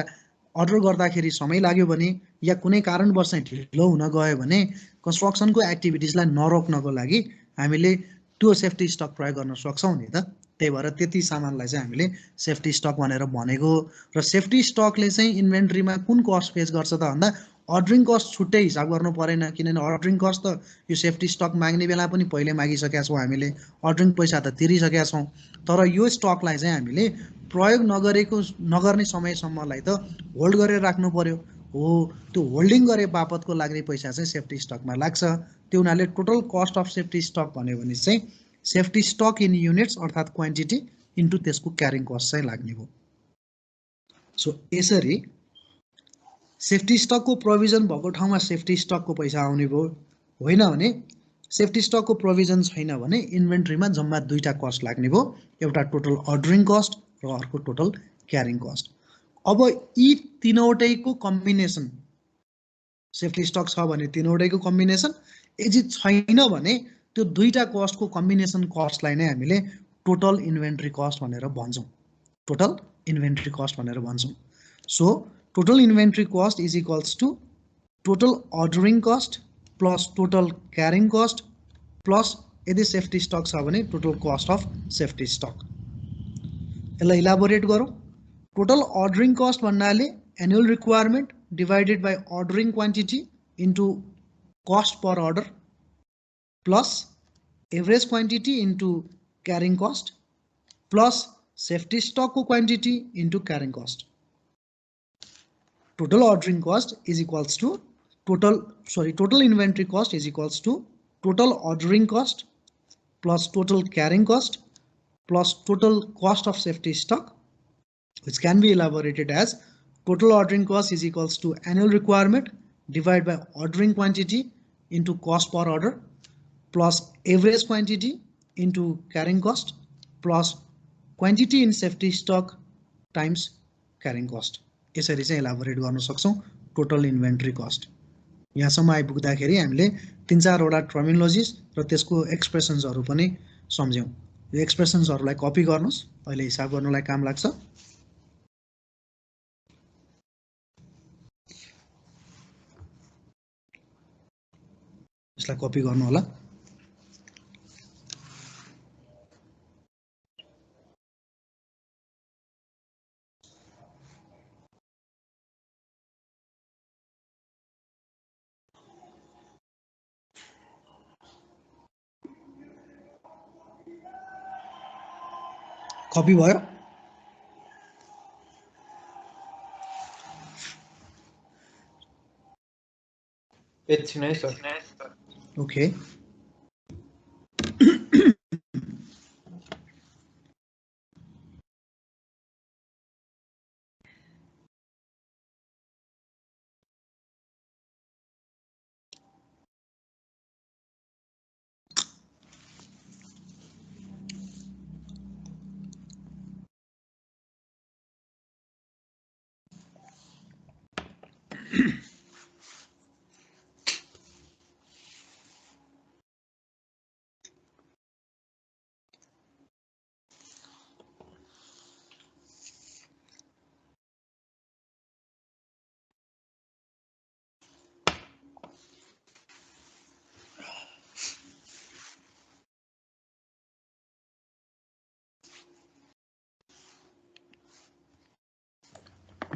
अर्डर गर्दाखेरि समय लाग्यो भने या कुनै कारणवश ढिलो हुन गयो भने कन्स्ट्रक्सनको एक्टिभिटिजलाई नरोक्नको लागि हामीले त्यो सेफ्टी स्टक प्रयोग गर्न सक्छौँ नि त। त्यही भएर त्यति सामानलाई चाहिँ हामीले सेफ्टी स्टक भनेर भनेको। र सेफ्टी स्टकले चाहिँ इन्भेन्ट्रीमा कुन कस्ट फेस गर्छ त भन्दा अर्डरिङ कस्ट छुट्टै हिसाब गर्नु परेन, किनभने अर्डरिङ कस्ट त यो सेफ्टी स्टक माग्ने बेला पनि पहिले मागिसकेका छौँ हामीले, अर्डरिङ पैसा त तिरिसकेका छौँ। तर यो स्टकलाई चाहिँ हामीले प्रयोग नगर्ने समयसम्मलाई त होल्ड गरेर राख्नु पर्यो हो। त्यो होल्डिङ गरे बापतको लाग्ने पैसा चाहिँ सेफ्टी स्टकमा लाग्छ। त्यो हुनाले total cost of safety stock भन्यो भने चाहिँ सेफ्टी स्टक इन युनिट्स अर्थात् क्वान्टिटी इन्टु त्यसको क्यारिङ कस्ट चाहिँ लाग्ने हो। सो यसरी सेफ्टी स्टकको प्रोभिजन भएको ठाउँमा सेफ्टी स्टकको पैसा आउने भयो। होइन भने सेफ्टी स्टकको प्रोभिजन छैन भने इन्भेन्ट्रीमा जम्मा दुईटा कस्ट लाग्ने भयो, एउटा टोटल अर्डरिङ कस्ट र अर्को टोटल क्यारिङ कस्ट। अब यी तीनवटैको कम्बिनेसन, सेफ्टी स्टक छ भने तीनवटैको कम्बिनेसन, यदि छैन भने त्यो दुईटा कस्टको कम्बिनेसन कस्टलाई नै हामीले टोटल इन्भेन्ट्री कस्ट भनेर भन्छौँ। टोटल इन्भेन्ट्री कस्ट भनेर भन्छौँ। So total inventory cost is equals to total ordering cost plus total carrying cost plus यदि सेफ्टी स्टक छ भने total cost of safety stock. यसलाई इलाबोरेट गरौँ। टोटल अर्डरिङ कस्ट भन्नाले annual requirement divided by ordering quantity into cost per order plus average quantity into carrying cost plus safety स्टकको quantity into carrying cost. Total ordering cost is equals to total inventory cost is equals to total ordering cost plus total carrying cost plus total cost of safety stock, which can be elaborated as total ordering cost is equals to annual requirement divided by ordering quantity into cost per order plus average quantity into carrying cost plus quantity in safety stock times carrying cost। यसरी चाहिँ elaborate गर्न सक्छौं total inventory cost। यहाँसम्म आइपुग्दाखेरि हामीले 3-4वटा टर्मिनोलोजिस र त्यसको एक्सप्रेसन्सहरू पनि सम्झ्यौँ। यो एक्सप्रेसन्सहरूलाई कपी गर्नुहोस्, अहिले हिसाब गर्नलाई काम लाग्छ। यसलाई कपी गर्नु होला। कपी भयो? एकछिन है सर। ओके।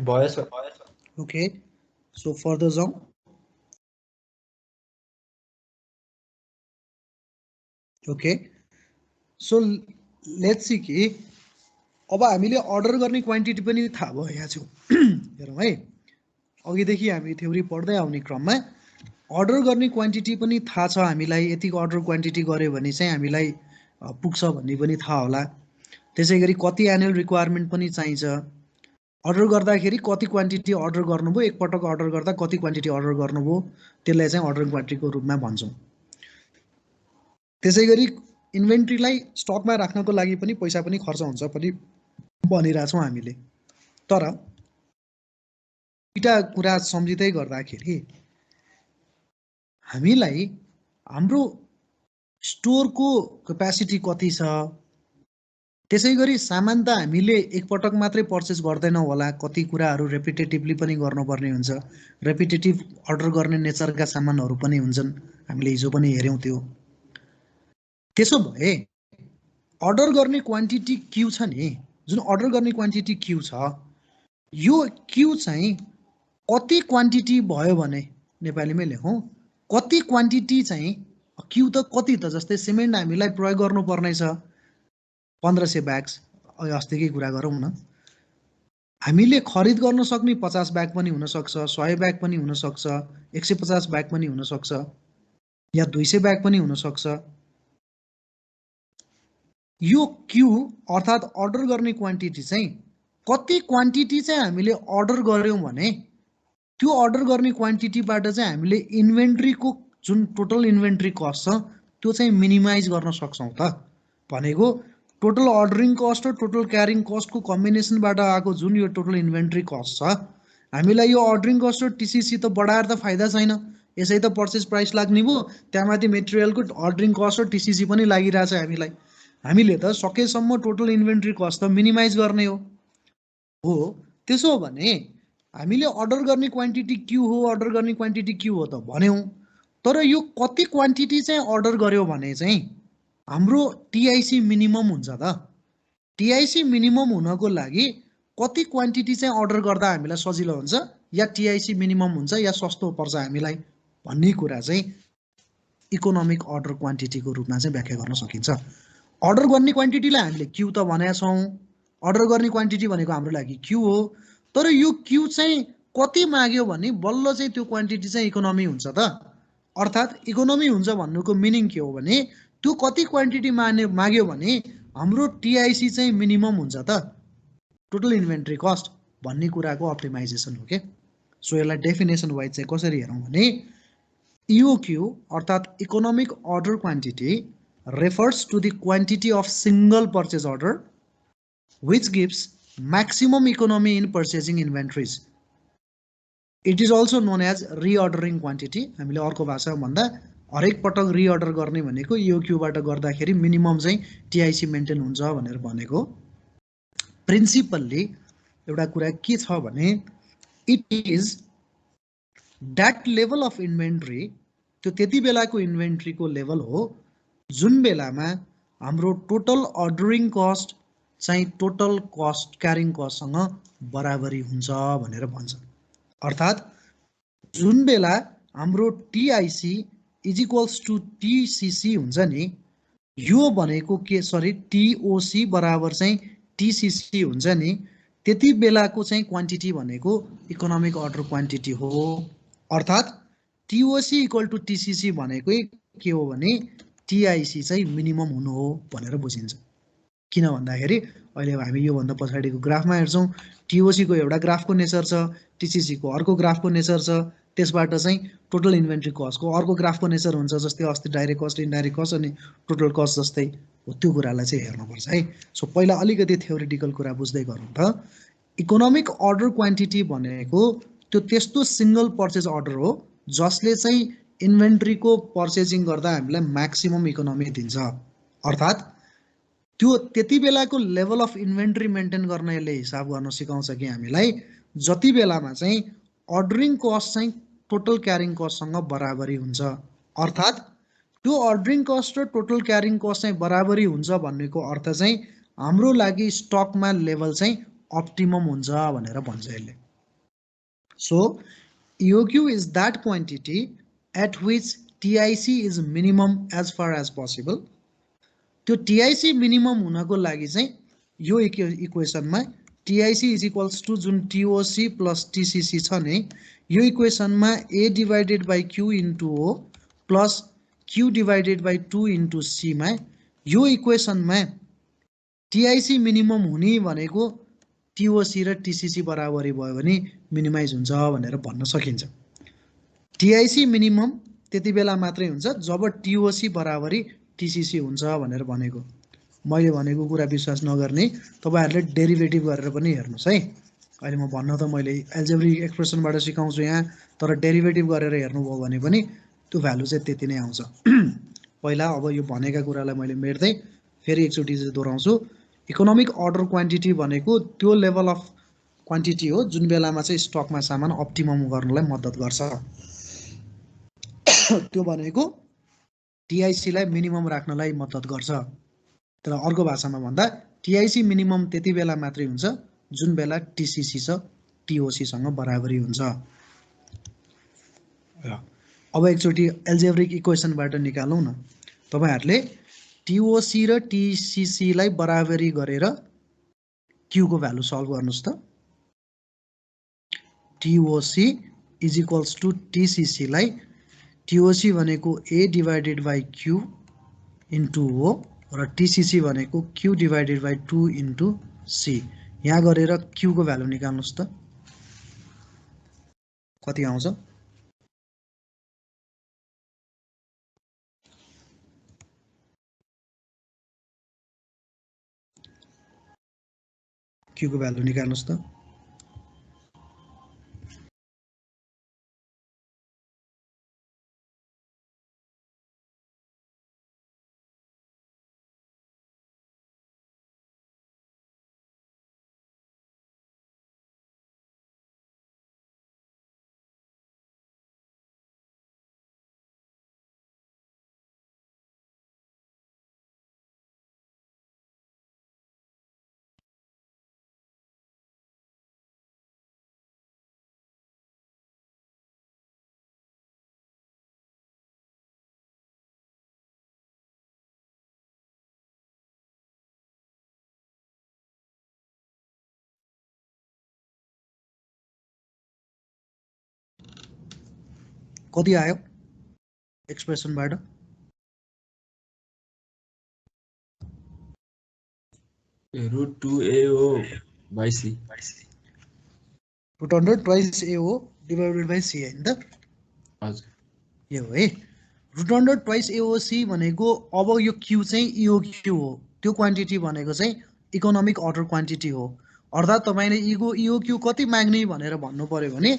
भयो सर। Okay, so further जाऊँ। Okay, so let's see कि अब हामीले अर्डर गर्ने क्वान्टिटी पनि थाहा भयो यहाँ छु। हेरौँ है, अघिदेखि हामी थ्योरी पढ्दै आउने क्रममा अर्डर गर्ने क्वान्टिटी पनि थाहा छ हामीलाई। यतिको अर्डर क्वान्टिटी गऱ्यो भने चाहिँ हामीलाई पुग्छ भन्ने पनि थाहा होला। त्यसै गरी कति एनुअल रिक्वायरमेन्ट पनि चाहिन्छ। अर्डर गर्दाखेरि कति क्वान्टिटी अर्डर गर्नुभयो, एकपटक अर्डर गर्दा कति क्वान्टिटी अर्डर गर्नुभयो, त्यसलाई चाहिँ अर्डर क्वान्टिटीको रूपमा भन्छौँ। त्यसै गरी इन्भेन्ट्रीलाई स्टकमा राख्नको लागि पनि पैसा पनि खर्च हुन्छ पनि भनिरहेछौँ हामीले। तर दुईटा कुरा सम्झिँदै गर्दाखेरि हामीलाई हाम्रो स्टोरको क्यापेसिटी कति छ, त्यसै गरी सामान त हामीले एकपटक मात्रै पर्चेस गर्दैनौँ होला, कति कुराहरू रेपिटेटिभली पनि गर्नुपर्ने हुन्छ। रेपिटेटिभ अर्डर गर्ने नेचरका सामानहरू पनि हुन्छन्, हामीले हिजो पनि हेऱ्यौँ त्यो। त्यसो भए अर्डर गर्ने क्वान्टिटी क्यू छ नि, जुन अर्डर गर्ने क्वान्टिटी क्यू छ, यो क्यू चाहिँ कति क्वान्टिटी भयो भने नेपालीमै लेखौँ, कति क्वान्टिटी चाहिँ क्यू त कति त, जस्तै सिमेन्ट हामीलाई प्रयोग गर्नुपर्ने छ 1500 ब्याग्स, अस्तिकै कुरा गरौँ न, हामीले खरिद गर्न सक्ने 50 ब्याग पनि हुनसक्छ, 100 ब्याग पनि हुनसक्छ, 150 ब्याग पनि हुनसक्छ, या 200 ब्याग पनि हुनसक्छ। यो क्यू अर्थात् अर्डर गर्ने क्वान्टिटी चाहिँ कति क्वान्टिटी चाहिँ हामीले अर्डर गऱ्यौँ भने त्यो अर्डर गर्ने क्वान्टिटीबाट चाहिँ हामीले इन्भेन्ट्रीको जुन टोटल इन्भेन्ट्री कस्ट छ त्यो चाहिँ मिनिमाइज गर्न सक्छौँ त भनेको टोटल अर्डरिङ कस्ट र टोटल क्यारिङ कस्टको कम्बिनेसनबाट आएको जुन यो टोटल इन्भेन्ट्री कस्ट छ, हामीलाई यो अर्डरिङ कस्ट र टिसिसी त बढाएर त फाइदा छैन, यसै त पर्चेस प्राइस लाग्ने भयो, त्यहाँमाथि मेटेरियलको अर्डरिङ कस्ट र टिसिसी पनि लागिरहेछ हामीलाई। हामीले त सकेसम्म टोटल इन्भेन्ट्री कस्ट त मिनिमाइज गर्ने हो। त्यसो हो भने हामीले अर्डर गर्ने क्वान्टिटी क्यू हो, अर्डर गर्ने क्वान्टिटी क्यू हो त भन्यौँ, तर यो कति क्वान्टिटी चाहिँ अर्डर गर्यो भने चाहिँ हाम्रो टिआइसी मिनिमम हुन्छ त। टिआइसी मिनिमम हुनको लागि कति क्वान्टिटी चाहिँ अर्डर गर्दा हामीलाई सजिलो हुन्छ या टिआइसी मिनिमम हुन्छ या सस्तो पर्छ हामीलाई भन्ने कुरा चाहिँ इकोनोमिक अर्डर क्वान्टिटीको रूपमा चाहिँ व्याख्या गर्न सकिन्छ। अर्डर गर्ने क्वान्टिटीलाई हामीले क्यू त भनेका छौँ, अर्डर गर्ने क्वान्टिटी भनेको हाम्रो लागि क्यू हो, तर यो क्यू चाहिँ कति माग्यो भने बल्ल चाहिँ त्यो क्वान्टिटी चाहिँ इकोनोमी हुन्छ त। अर्थात् इकोनोमी हुन्छ भन्नुको मिनिङ के हो भने त्यो कति क्वान्टिटी माग्यो भने हाम्रो टिआइसी चाहिँ मिनिमम हुन्छ त, टोटल इन्भेन्ट्री कस्ट भन्ने कुराको अप्टिमाइजेसन हो के। सो यसलाई डेफिनेसन वाइज चाहिँ कसरी हेरौँ भने इओक्यू अर्थात् economic order quantity refers to the quantity of single purchase order which gives maximum economy in purchasing inventories. It is also known as reordering quantity. हामीले अर्को भाषामा भन्दा हरेक पटक रिअर्डर गर्ने भनेको इओक्यूबाट गर्दाखेरि मिनिमम चाहिँ टिआइसी मेन्टेन हुन्छ भनेर भनेको। प्रिन्सिपल्ली एउटा कुरा के छ भने it is that level of inventory, त्यो त्यति बेलाको इन्भेन्ट्रीको लेभल हो जुन बेलामा हाम्रो टोटल अर्डरिङ कस्ट चाहिँ टोटल कस्ट क्यारिङ कस्टसँग बराबरी हुन्छ भनेर भन्छ। अर्थात् जुन बेला हाम्रो टिआइसी इज इक्वल्स टु टिसिसी हुन्छ नि, यो भनेको के टिओसी बराबर चाहिँ टिसिसी हुन्छ नि, त्यति बेलाको चाहिँ क्वान्टिटी भनेको इकोनोमिक अर्डर क्वान्टिटी हो। अर्थात् टिओसी इक्वल टु टिसिसी भनेको के हो भने टिआइसी चाहिँ मिनिमम हुनु हो भनेर बुझिन्छ। किन भन्दाखेरि अहिले हामी योभन्दा पछाडिको ग्राफमा हेर्छौँ, टिओसीको एउटा ग्राफको नेचर छ, टिसिसीको अर्को ग्राफको नेचर छ, त्यसबाट चाहिँ टोटल इन्भेन्ट्री कस्टको अर्को ग्राफको नेचर हुन्छ, जस्तै अस्ति डाइरेक्ट कस्ट इन्डाइरेक्ट कस्ट अनि टोटल कस्ट जस्तै हो। त्यो कुरालाई चाहिँ हेर्नुपर्छ है। सो पहिला अलिकति थ्योरिटिकल कुरा बुझ्दै गरौँ त। इकोनोमिक अर्डर क्वान्टिटी भनेको त्यो त्यस्तो सिङ्गल पर्चेज अर्डर हो जसले चाहिँ इन्भेन्ट्रीको पर्चेजिङ गर्दा हामीलाई म्याक्सिमम इकोनोमी दिन्छ। अर्थात् त्यो त्यति बेलाको लेभल अफ इन्भेन्ट्री मेन्टेन गर्न यसले हिसाब गर्न सिकाउँछ कि हामीलाई जति बेलामा चाहिँ अर्डरिङ कस्ट चाहिँ टोटल क्यारिङ कस्टसँग बराबरी हुन्छ। अर्थात् त्यो अर्डरिङ कस्ट र टोटल क्यारिङ कस्ट चाहिँ बराबरी हुन्छ भन्नेको अर्थ चाहिँ हाम्रो लागि स्टकमा लेभल चाहिँ अप्टिमम हुन्छ भनेर भन्छ यसले। So EOQ is that quantity at which TIC is minimum as far as possible. त्यो TIC minimum हुनको लागि चाहिँ यो इक्वेसनमा TIC is equals to जुन TOC plus TCC छ नि, यो इक्वेसनमा A divided by Q into O plus Q divided by 2 into C मा यो इक्वेसनमा TIC minimum हुने भनेको TOC र TCC बराबरी भयो भने मिनिमाइज हुन्छ भनेर भन्न सकिन्छ। टिआइसी मिनिमम त्यति बेला मात्रै हुन्छ जब टिओसी बराबरी टिसिसी हुन्छ भनेर भनेको। मैले भनेको कुरा विश्वास नगर्ने तपाईहरुले डेरिभेटिभ गरेर पनि हेर्नुस् है। अहिले म भन्न त मैले एल्जेब्रिक एक्सप्रेसनबाट सिकाउँछु यहाँ, तर डेरिभेटिभ गरेर हेर्नुभयो भने पनि त्यो भ्यालु चाहिँ त्यति नै आउँछ। पहिला अब यो भनेका कुरालाई मैले मेट्दै फेरि एकचोटि चाहिँ दोहोऱ्याउँछु। इकोनोमिक अर्डर क्वान्टिटी भनेको त्यो लेभल अफ क्वान्टिटी हो जुन बेलामा चाहिँ स्टकमा सामान अप्टिमम गर्नलाई मद्दत गर्छ। त्यो भनेको टिआइसीलाई मिनिमम राख्नलाई मद्दत गर्छ। तर अर्को भाषामा भन्दा टिआइसी मिनिमम त्यति बेला मात्रै हुन्छ जुन बेला टिसिसी छ टिओसी सँग बराबरी हुन्छ। अब एकचोटि एल्जेब्रिक इक्वेसनबाट निकालौँ न। तपाईहरुले टिओसी र टिसिसी लाई बराबरी गरेर Q को भ्यालु सल्भ गर्नुस् त। TOC is equals to TCC लाई TOC भनेको A divided by Q into O र TCC भनेको Q divided by 2 into C। यहाँ गरेर Q को भ्यालु निकाल्नुस् त कति आउँछ। Q को भ्यालु निकाल्नुस् त। कति आयो एक्सप्रेसनबाट। √2AO by C। Root under twice AO divided by C हैन त। हजुर यो है रुट अन्डर ट्वाइस AOC भनेको अब यो Q चाहिँ EOQ हो। त्यो क्वान्टिटी भनेको चाहिँ इकोनोमिक अर्डर क्वान्टिटी हो। अर्थात् तपाईले EOQ कति माग्ने भनेर भन्नु पर्यो भने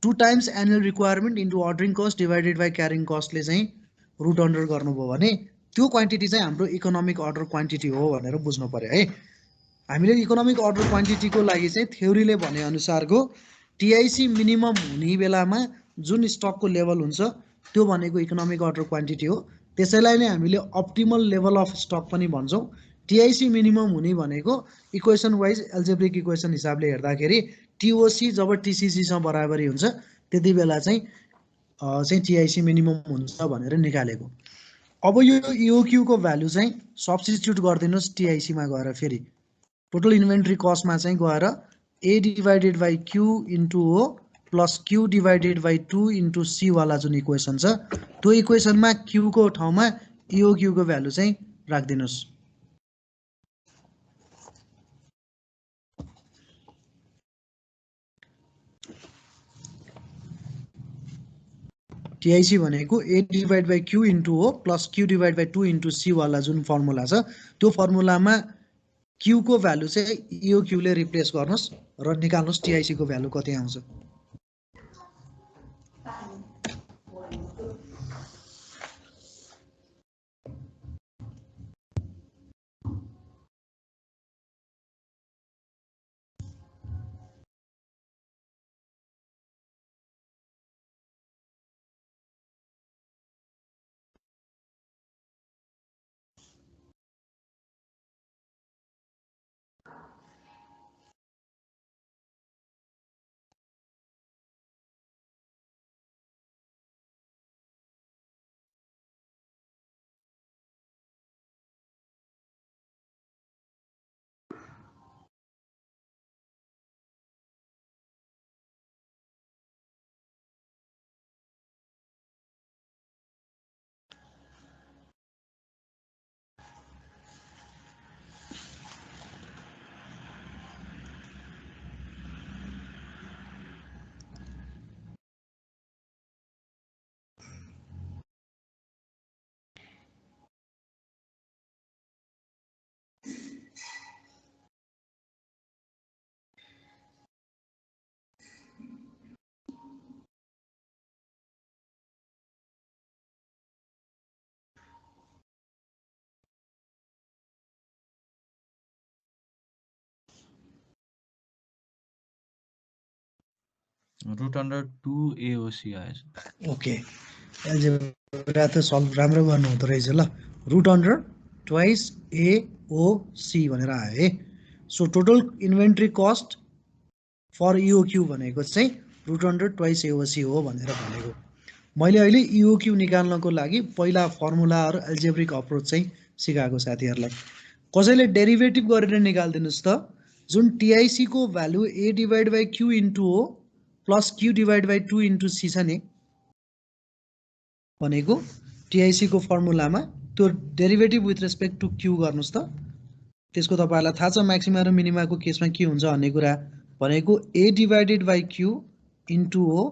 2 times annual requirement into ordering cost divided by carrying कस्टले चाहिँ रुट अन्डर गर्नुभयो भने त्यो क्वान्टिटी चाहिँ हाम्रो इकोनोमिक अर्डर क्वान्टिटी हो भनेर बुझ्नु पर्यो है। हामीले इकोनोमिक अर्डर क्वान्टिटीको लागि चाहिँ थ्योरीले भने अनुसारको TIC मिनिमम हुने बेलामा जुन स्टकको लेभल हुन्छ त्यो भनेको इकोनोमिक अर्डर क्वान्टिटी हो। त्यसैलाई नै हामीले अप्टिमल लेभल अफ स्टक पनि भन्छौँ। TIC मिनिमम हुने भनेको इक्वेसन वाइज एल्जेब्रिक इक्वेसन हिसाबले हेर्दाखेरि TOC जब TCC सँग बराबरी हुन्छ त्यति बेला चाहिँ TIC मिनिमम हुन्छ भनेर निकालेको। अब यो EOQ को भ्यालु चाहिँ सब्स्टिट्युट गरिदिनुस् TIC मा गएर फेरि टोटल इन्भेन्ट्री कस्टमा चाहिँ गएर A divided by Q into O plus Q divided by 2 into C वाला जुन इक्वेसन छ त्यो इक्वेसनमा Q को ठाउँमा EOQ को भ्यालु चाहिँ राखिदिनुस्। TIC भनेको A divide by Q into O plus Q divide by 2 into C वाला जुन फर्मुला छ त्यो फर्मुलामा Q को भ्यालु चाहिँ EOQ ले रिप्लेस गर्नुस् र निकाल्नुस् TIC को भ्यालु कति आउँछ। √2AOC आएछ। ओके एल्जेब्रा त सल्भ राम्रो गर्नु हुँदो रहेछ ल। रुट अन्डर ट्वाइस AOC भनेर आयो है। So total inventory cost for EOQ भनेको चाहिँ रुट अन्डर ट्वाइस AOC हो भनेर भनेको। मैले अहिले EOQ निकाल्नको लागि पहिला फर्मुलाहरू एल्जेब्रिक अप्रोच चाहिँ सिकाएको साथीहरूलाई। कसैले डेरिभेटिभ गरेर निकाल्दिनुस् त। जुन टिआइसी को value A divide by Q into हो plus Q divide by 2 into C छ नि भनेको टिआइसी को फर्मुलामा त्यो derivative with respect to Q गर्नुहोस् त त्यसको तपाईँहरूलाई थाहा छ म्याक्सिमा र मिनिमाको केसमा के हुन्छ भन्ने कुरा भनेको A divided by Q into हो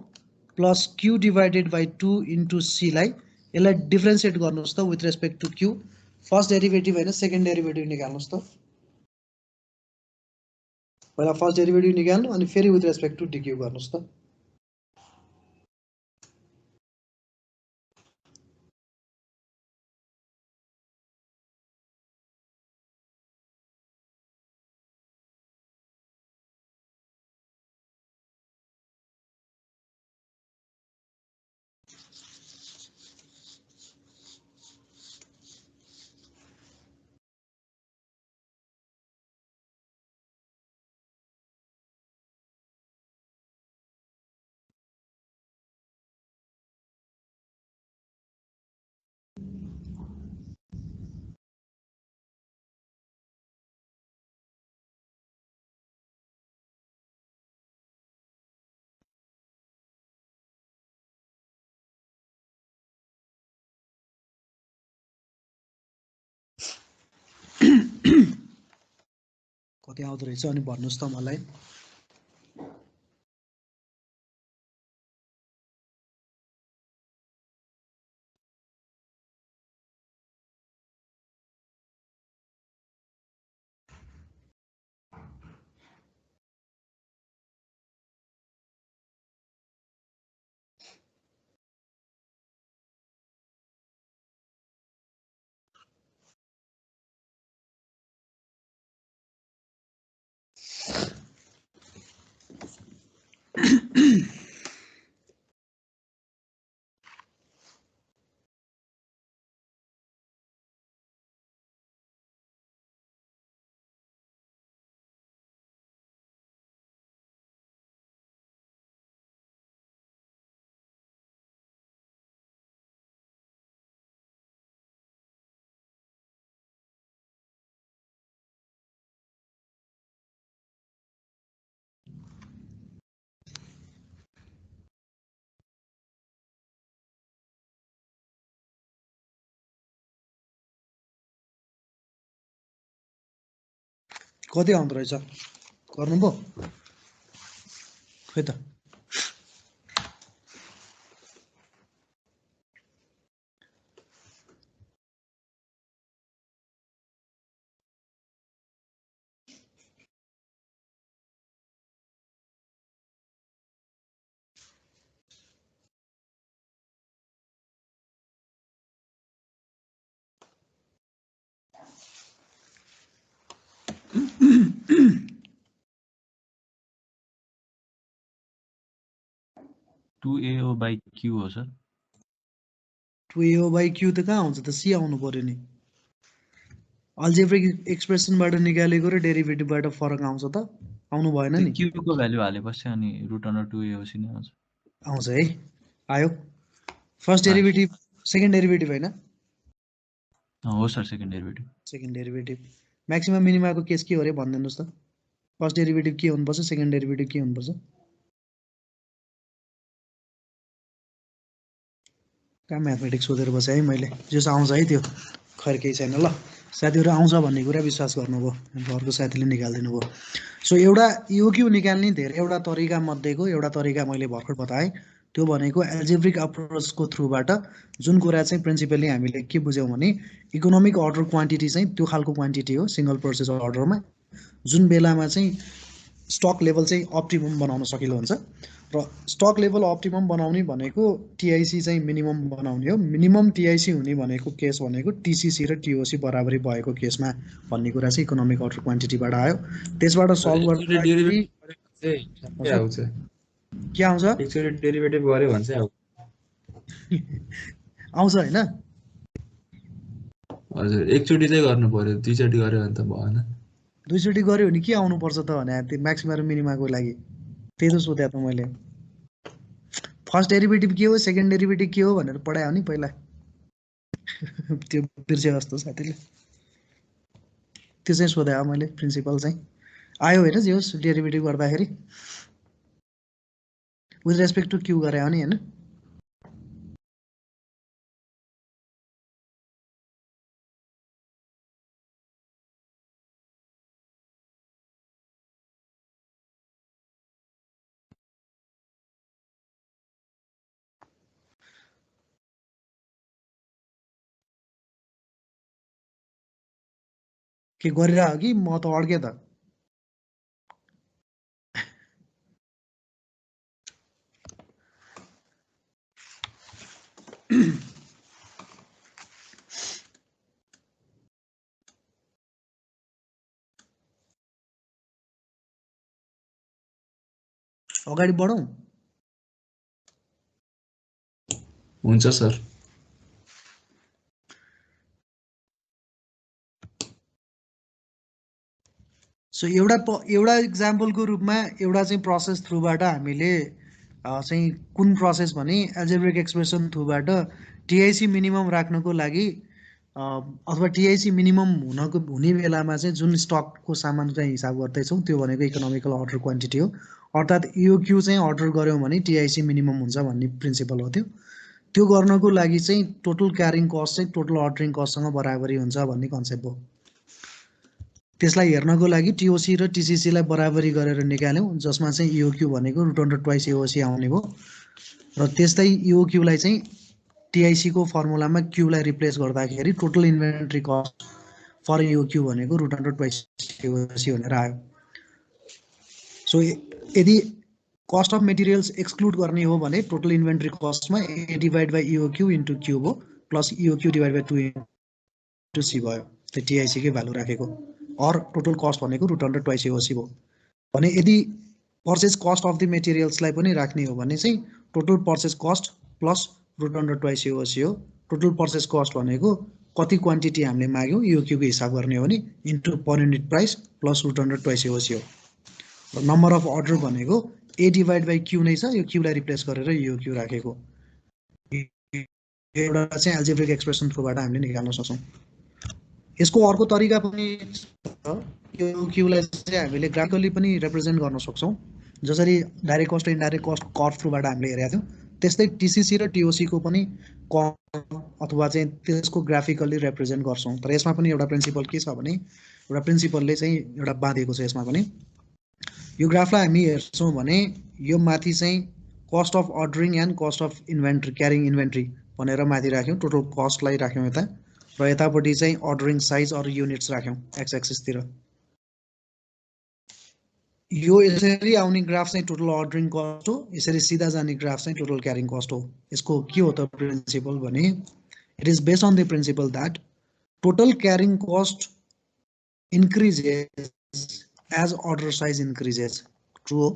plus Q divided by 2 into सीलाई यसलाई डिफ्रेन्सिएट गर्नुहोस् त with respect to Q first derivative होइन सेकेन्ड डेरिभेटिभ निकाल्नुहोस् त पहिला फर्स्ट डेरिभेटिभ निकाल्नु अनि फेरि विथ रेस्पेक्ट टु डिक्यू गर्नुहोस् त कति आउँदो रहेछ अनि भन्नुहोस् त मलाई कति आउँदो रहेछ गर्नुभयो खै त टु एओ बाई क्यू हो सर 2AO बाई क्यू त कहाँ हुन्छ त सी आउनु पर्यो नि अल्जेब्रिक एक्सप्रेसनबाट निकालेको र डेरिभेटिभबाट फरक आउँछ त आउनु भएन नि क्यूको भ्यालु हालेपछि अनि रुट अन्डर 2AOC नै आउँछ आउँछ है आयो फर्स्ट डेरिभेटिभ सेकेन्ड डेरिभेटिभ होइन हो sir second derivative second derivative maximum मिनिमाको केस के हो अरे भनिदिनुहोस् त फर्स्ट डेरिभेटिभ के हुनुपर्छ सेकेन्ड डेरिभेटिभ के हुनुपर्छ कहाँ म्याथमेटिक्स सोधेर बसेँ है मैले जस आउँछ है त्यो खैर केही छैन ल साथीहरू आउँछ भन्ने कुरा विश्वास गर्नुभयो घरको साथीले निकालिदिनु भयो सो एउटा योक्यू निकाल्ने धेरैवटा तरिका मध्येको एउटा तरिका मैले भर्खर बताएँ त्यो भनेको एल्जेब्रिक अप्रोचको थ्रुबाट जुन कुरा चाहिँ प्रिन्सिपली हामीले के बुझ्यौँ भने इकोनोमिक अर्डर क्वान्टिटी चाहिँ त्यो खालको क्वान्टिटी हो सिङ्गल प्रोसेस अर्डरमा जुन बेलामा चाहिँ स्टक लेभल चाहिँ अप्टिमम बनाउन सकिलो हुन्छ र स्टक लेभल अप्टिमम बनाउने भनेको टिआइसी चाहिँ मिनिमम बनाउने हो मिनिमम टिआइसी हुने भनेको केस भनेको टिसिसी र टिओसी बराबरी भएको केसमा भन्ने कुरा चाहिँ इकोनोमिक अर्डर क्वान्टिटीबाट आयो त्यसबाट सल्भ गर्दाखेरि के आउँछ एकचोटि डेरिभेटिभ गर्यो भने चाहिँ आउँछ होइन हजुर एकचोटि चाहिँ गर्नु पर्यो दुईचोटि गर्यो भने त भएन दुईचोटि गऱ्यो भने के आउनुपर्छ त भने त्यो म्याक्सिमा र मिनिमाको लागि त्यही त सोधेँ त मैले फर्स्ट डेरिभेटिभ के हो सेकेन्ड डेरिभेटिभ के हो भनेर पढायो नि पहिला त्यो बिर्से जस्तो साथीले त्यो चाहिँ सोधेँ मैले प्रिन्सिपल चाहिँ आयो होइन जे होस् डेरिभेटिभ गर्दाखेरि विथ रेस्पेक्ट टु क्यू गरे हो नि होइन के गरिरह कि म त अड्केँ त अगाडि बढौँ हुन्छ सर सो एउटा इक्जाम्पलको रूपमा एउटा चाहिँ प्रोसेस थ्रुबाट हामीले चाहिँ कुन प्रोसेस भने एल्जेब्रिक एक्सप्रेसन थ्रुबाट टिआइसी मिनिमम राख्नको लागि अथवा टिआइसी मिनिमम हुने बेलामा चाहिँ जुन स्टकको सामान चाहिँ हिसाब गर्दैछौँ त्यो भनेको इकोनोमिकल अर्डर क्वान्टिटी हो अर्थात् इओक्यू चाहिँ अर्डर गऱ्यौँ भने टिआइसी मिनिमम हुन्छ भन्ने प्रिन्सिपल हो त्यो गर्नको लागि चाहिँ टोटल क्यारिङ कस्ट चाहिँ टोटल अर्डरिङ कस्टसँग बराबरी हुन्छ भन्ने कन्सेप्ट हो त्यसलाई हेर्नको लागि टिओसी र टिसिसीलाई बराबरी गरेर निकाल्यौँ जसमा चाहिँ इओक्यू भनेको √2 एओसी आउने भयो र त्यस्तै इओक्यूलाई चाहिँ टिआइसीको फर्मुलामा क्यूलाई रिप्लेस गर्दाखेरि टोटल इन्भेन्ट्री कस्ट फर इओक्यू भनेको √2 एओसी भनेर आयो सो यदि कस्ट अफ मेटेरियल्स एक्सक्लुड गर्ने हो भने टोटल इन्भेन्ट्री कस्टमा A divide by EOQ into Q भयो plus EOQ divide by 2 into C भयो त्यो टिआइसीकै भ्यालु राखेको अर टोटल कस्ट भनेको √2 एओसी भयो भने यदि पर्चेज कस्ट अफ द मेटेरियल्सलाई पनि राख्ने हो भने चाहिँ total purchase cost plus √2 AOC हो टोटल पर्चेज कस्ट भनेको कति क्वान्टिटी हामीले माग्यौँ इओक्यूको हिसाब गर्ने हो भने into per unit price plus √2 AOC हो र नम्बर अफ अर्डर भनेको ए डिभाइड बाई क्यू नै छ यो क्यूलाई रिप्लेस गरेर इओक्यू राखेको एउटा चाहिँ एल्जेब्रिक एक्सप्रेसन थ्रुबाट हामीले निकाल्न सक्छौँ यसको अर्को तरिका पनि छ यो क्यूलाई चाहिँ हामीले ग्राफिकली पनि रिप्रेजेन्ट गर्न सक्छौँ जसरी direct cost indirect cost curve थ्रुबाट हामीले हेरेका थियौँ त्यस्तै टिसिसी र टिओसीको पनि कर्भ अथवा चाहिँ त्यसको ग्राफिकली रिप्रेजेन्ट गर्छौँ तर यसमा पनि एउटा प्रिन्सिपल के छ भने एउटा प्रिन्सिपलले चाहिँ एउटा बाँधेको छ यसमा पनि यो ग्राफलाई हामी हेर्छौँ भने यो माथि चाहिँ cost of ordering and cost of inventory carrying inventory भनेर माथि राख्यौँ टोटल कस्टलाई राख्यौँ यता र यतापट्टि चाहिँ अर्डरिङ साइज अरू युनिट्स राख्यौँ एक्स एक्सिसतिर यो यसरी आउने ग्राफ चाहिँ टोटल अर्डरिङ कस्ट हो यसरी सिधा जाने ग्राफ चाहिँ टोटल क्यारिङ कस्ट हो यसको के हो त प्रिन्सिपल भने it is based on the principle that total carrying cost increases as order size increases true हो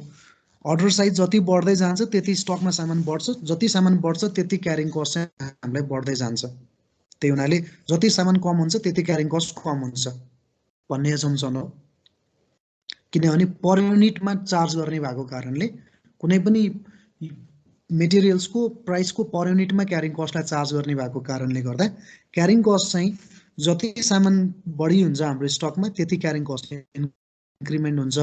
अर्डर साइज जति बढ्दै जान्छ त्यति स्टकमा सामान बढ्छ जति सामान बढ्छ त्यति क्यारिङ कस्ट चाहिँ हामीलाई बढ्दै जान्छ त्यही हुनाले जति सामान कम हुन्छ त्यति क्यारिङ कस्ट कम हुन्छ भन्ने एजम्सन हो किनभने पर युनिटमा चार्ज गर्ने भएको कारणले कुनै पनि मेटेरियल्सको प्राइसको पर युनिटमा क्यारिङ कस्टलाई चार्ज गर्ने भएको कारणले गर्दा क्यारिङ कस्ट चाहिँ जति सामान बढी हुन्छ हाम्रो स्टकमा त्यति क्यारिङ कस्ट इन्क्रिमेन्ट हुन्छ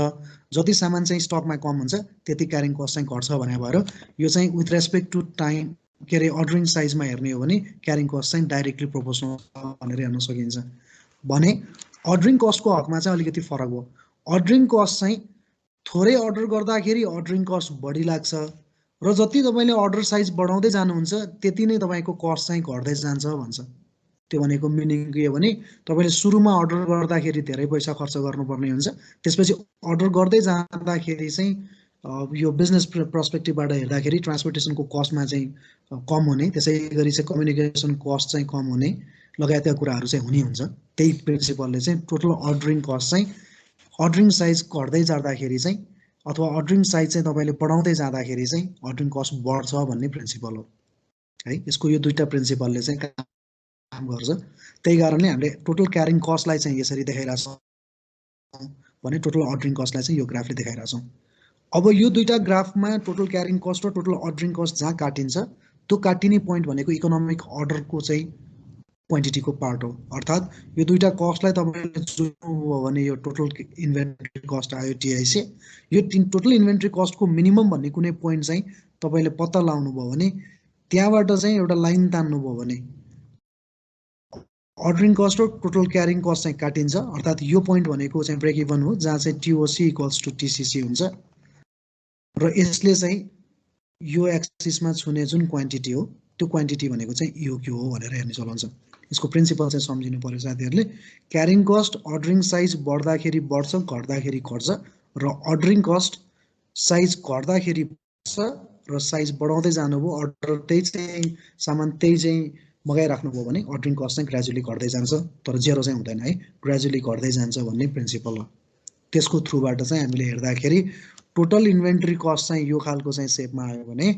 जति सामान चाहिँ स्टकमा कम हुन्छ त्यति क्यारिङ कस्ट चाहिँ घट्छ भने भएर यो चाहिँ विथ रेस्पेक्ट टु टाइम के अरे अर्डरिङ साइजमा हेर्ने हो भने क्यारिङ कस्ट चाहिँ डाइरेक्टली प्रोपोर्सनल भनेर हेर्न सकिन्छ भने अर्डरिङ कस्टको हकमा चाहिँ अलिकति फरक हो अर्डरिङ कस्ट चाहिँ थोरै अर्डर गर्दाखेरि अर्डरिङ कस्ट बढी लाग्छ र जति तपाईँले अर्डर साइज बढाउँदै जानुहुन्छ त्यति नै तपाईँको कस्ट चाहिँ घट्दै जान्छ भन्छ त्यो भनेको मिनिङ के हो भने तपाईँले सुरुमा अर्डर गर्दाखेरि धेरै पैसा खर्च गर्नुपर्ने हुन्छ त्यसपछि अर्डर गर्दै जाँदाखेरि चाहिँ यो बिजनेस पर्सपेक्टिभबाट हेर्दाखेरि ट्रान्सपोर्टेसनको कस्टमा चाहिँ कम हुने त्यसै गरी चाहिँ कम्युनिकेसन कस्ट चाहिँ कम हुने लगायतका कुराहरू चाहिँ हुने हुन्छ त्यही प्रिन्सिपलले चाहिँ टोटल अर्डरिङ कस्ट चाहिँ अर्डरिङ साइज घट्दै जाँदाखेरि चाहिँ अथवा अर्डरिङ साइज चाहिँ तपाईँले बढाउँदै जाँदाखेरि चाहिँ अर्डरिङ कस्ट बढ्छ भन्ने प्रिन्सिपल हो है यसको यो दुईटा प्रिन्सिपलले चाहिँ काम गर्छ त्यही कारणले हामीले टोटल क्यारिङ कस्टलाई चाहिँ यसरी देखाइरहेछौँ भने टोटल अर्डरिङ कस्टलाई चाहिँ यो ग्राफले देखाइरहेछौँ अब यो दुईटा ग्राफमा टोटल क्यारिङ कस्ट र टोटल अर्डरिङ कस्ट जहाँ काटिन्छ त्यो काटिने पोइन्ट भनेको इकोनोमिक अर्डरको चाहिँ क्वान्टिटीको पार्ट हो। अर्थात् यो दुईटा कस्टलाई तपाईँले जोड्नुभयो भने यो टोटल इन्भेन्ट्री कस्ट आयो टिआइसी। यो टोटल इन्भेन्ट्री कस्टको मिनिमम भन्ने कुनै पोइन्ट चाहिँ तपाईँले पत्ता लगाउनुभयो भने त्यहाँबाट चाहिँ एउटा लाइन तान्नुभयो भने अर्डरिङ कस्ट र टोटल क्यारिङ कस्ट चाहिँ काटिन्छ। अर्थात् यो पोइन्ट भनेको चाहिँ ब्रेक इभन हो, जहाँ चाहिँ टिओसी इक्वल्स टु टिसिसी हुन्छ र यसले चाहिँ यो एक्सिसमा छुने जुन क्वान्टिटी हो त्यो क्वान्टिटी भनेको चाहिँ इओक्यू हो भनेर हेर्ने चलन छ। यसको प्रिन्सिपल चाहिँ सम्झिनु पर्यो साथीहरूले। क्यारिङ कस्ट अर्डरिङ साइज बढ्दाखेरि बढ्छ, घट्दाखेरि घट्छ, र अर्डरिङ कस्ट साइज घट्दाखेरि बढ्छ र साइज बढाउँदै जानुभयो, अर्डर त्यही चाहिँ सामान त्यही चाहिँ मगाइराख्नुभयो भने अर्डरिङ कस्ट चाहिँ ग्रेजुअली घट्दै जान्छ, तर जेरो चाहिँ हुँदैन है, ग्रेजुअली घट्दै जान्छ भन्ने प्रिन्सिपल हो। त्यसको थ्रुबाट चाहिँ हामीले हेर्दाखेरि टोटल इन्भेन्ट्री कस्ट चाहिँ यो खालको चाहिँ सेपमा आयो भने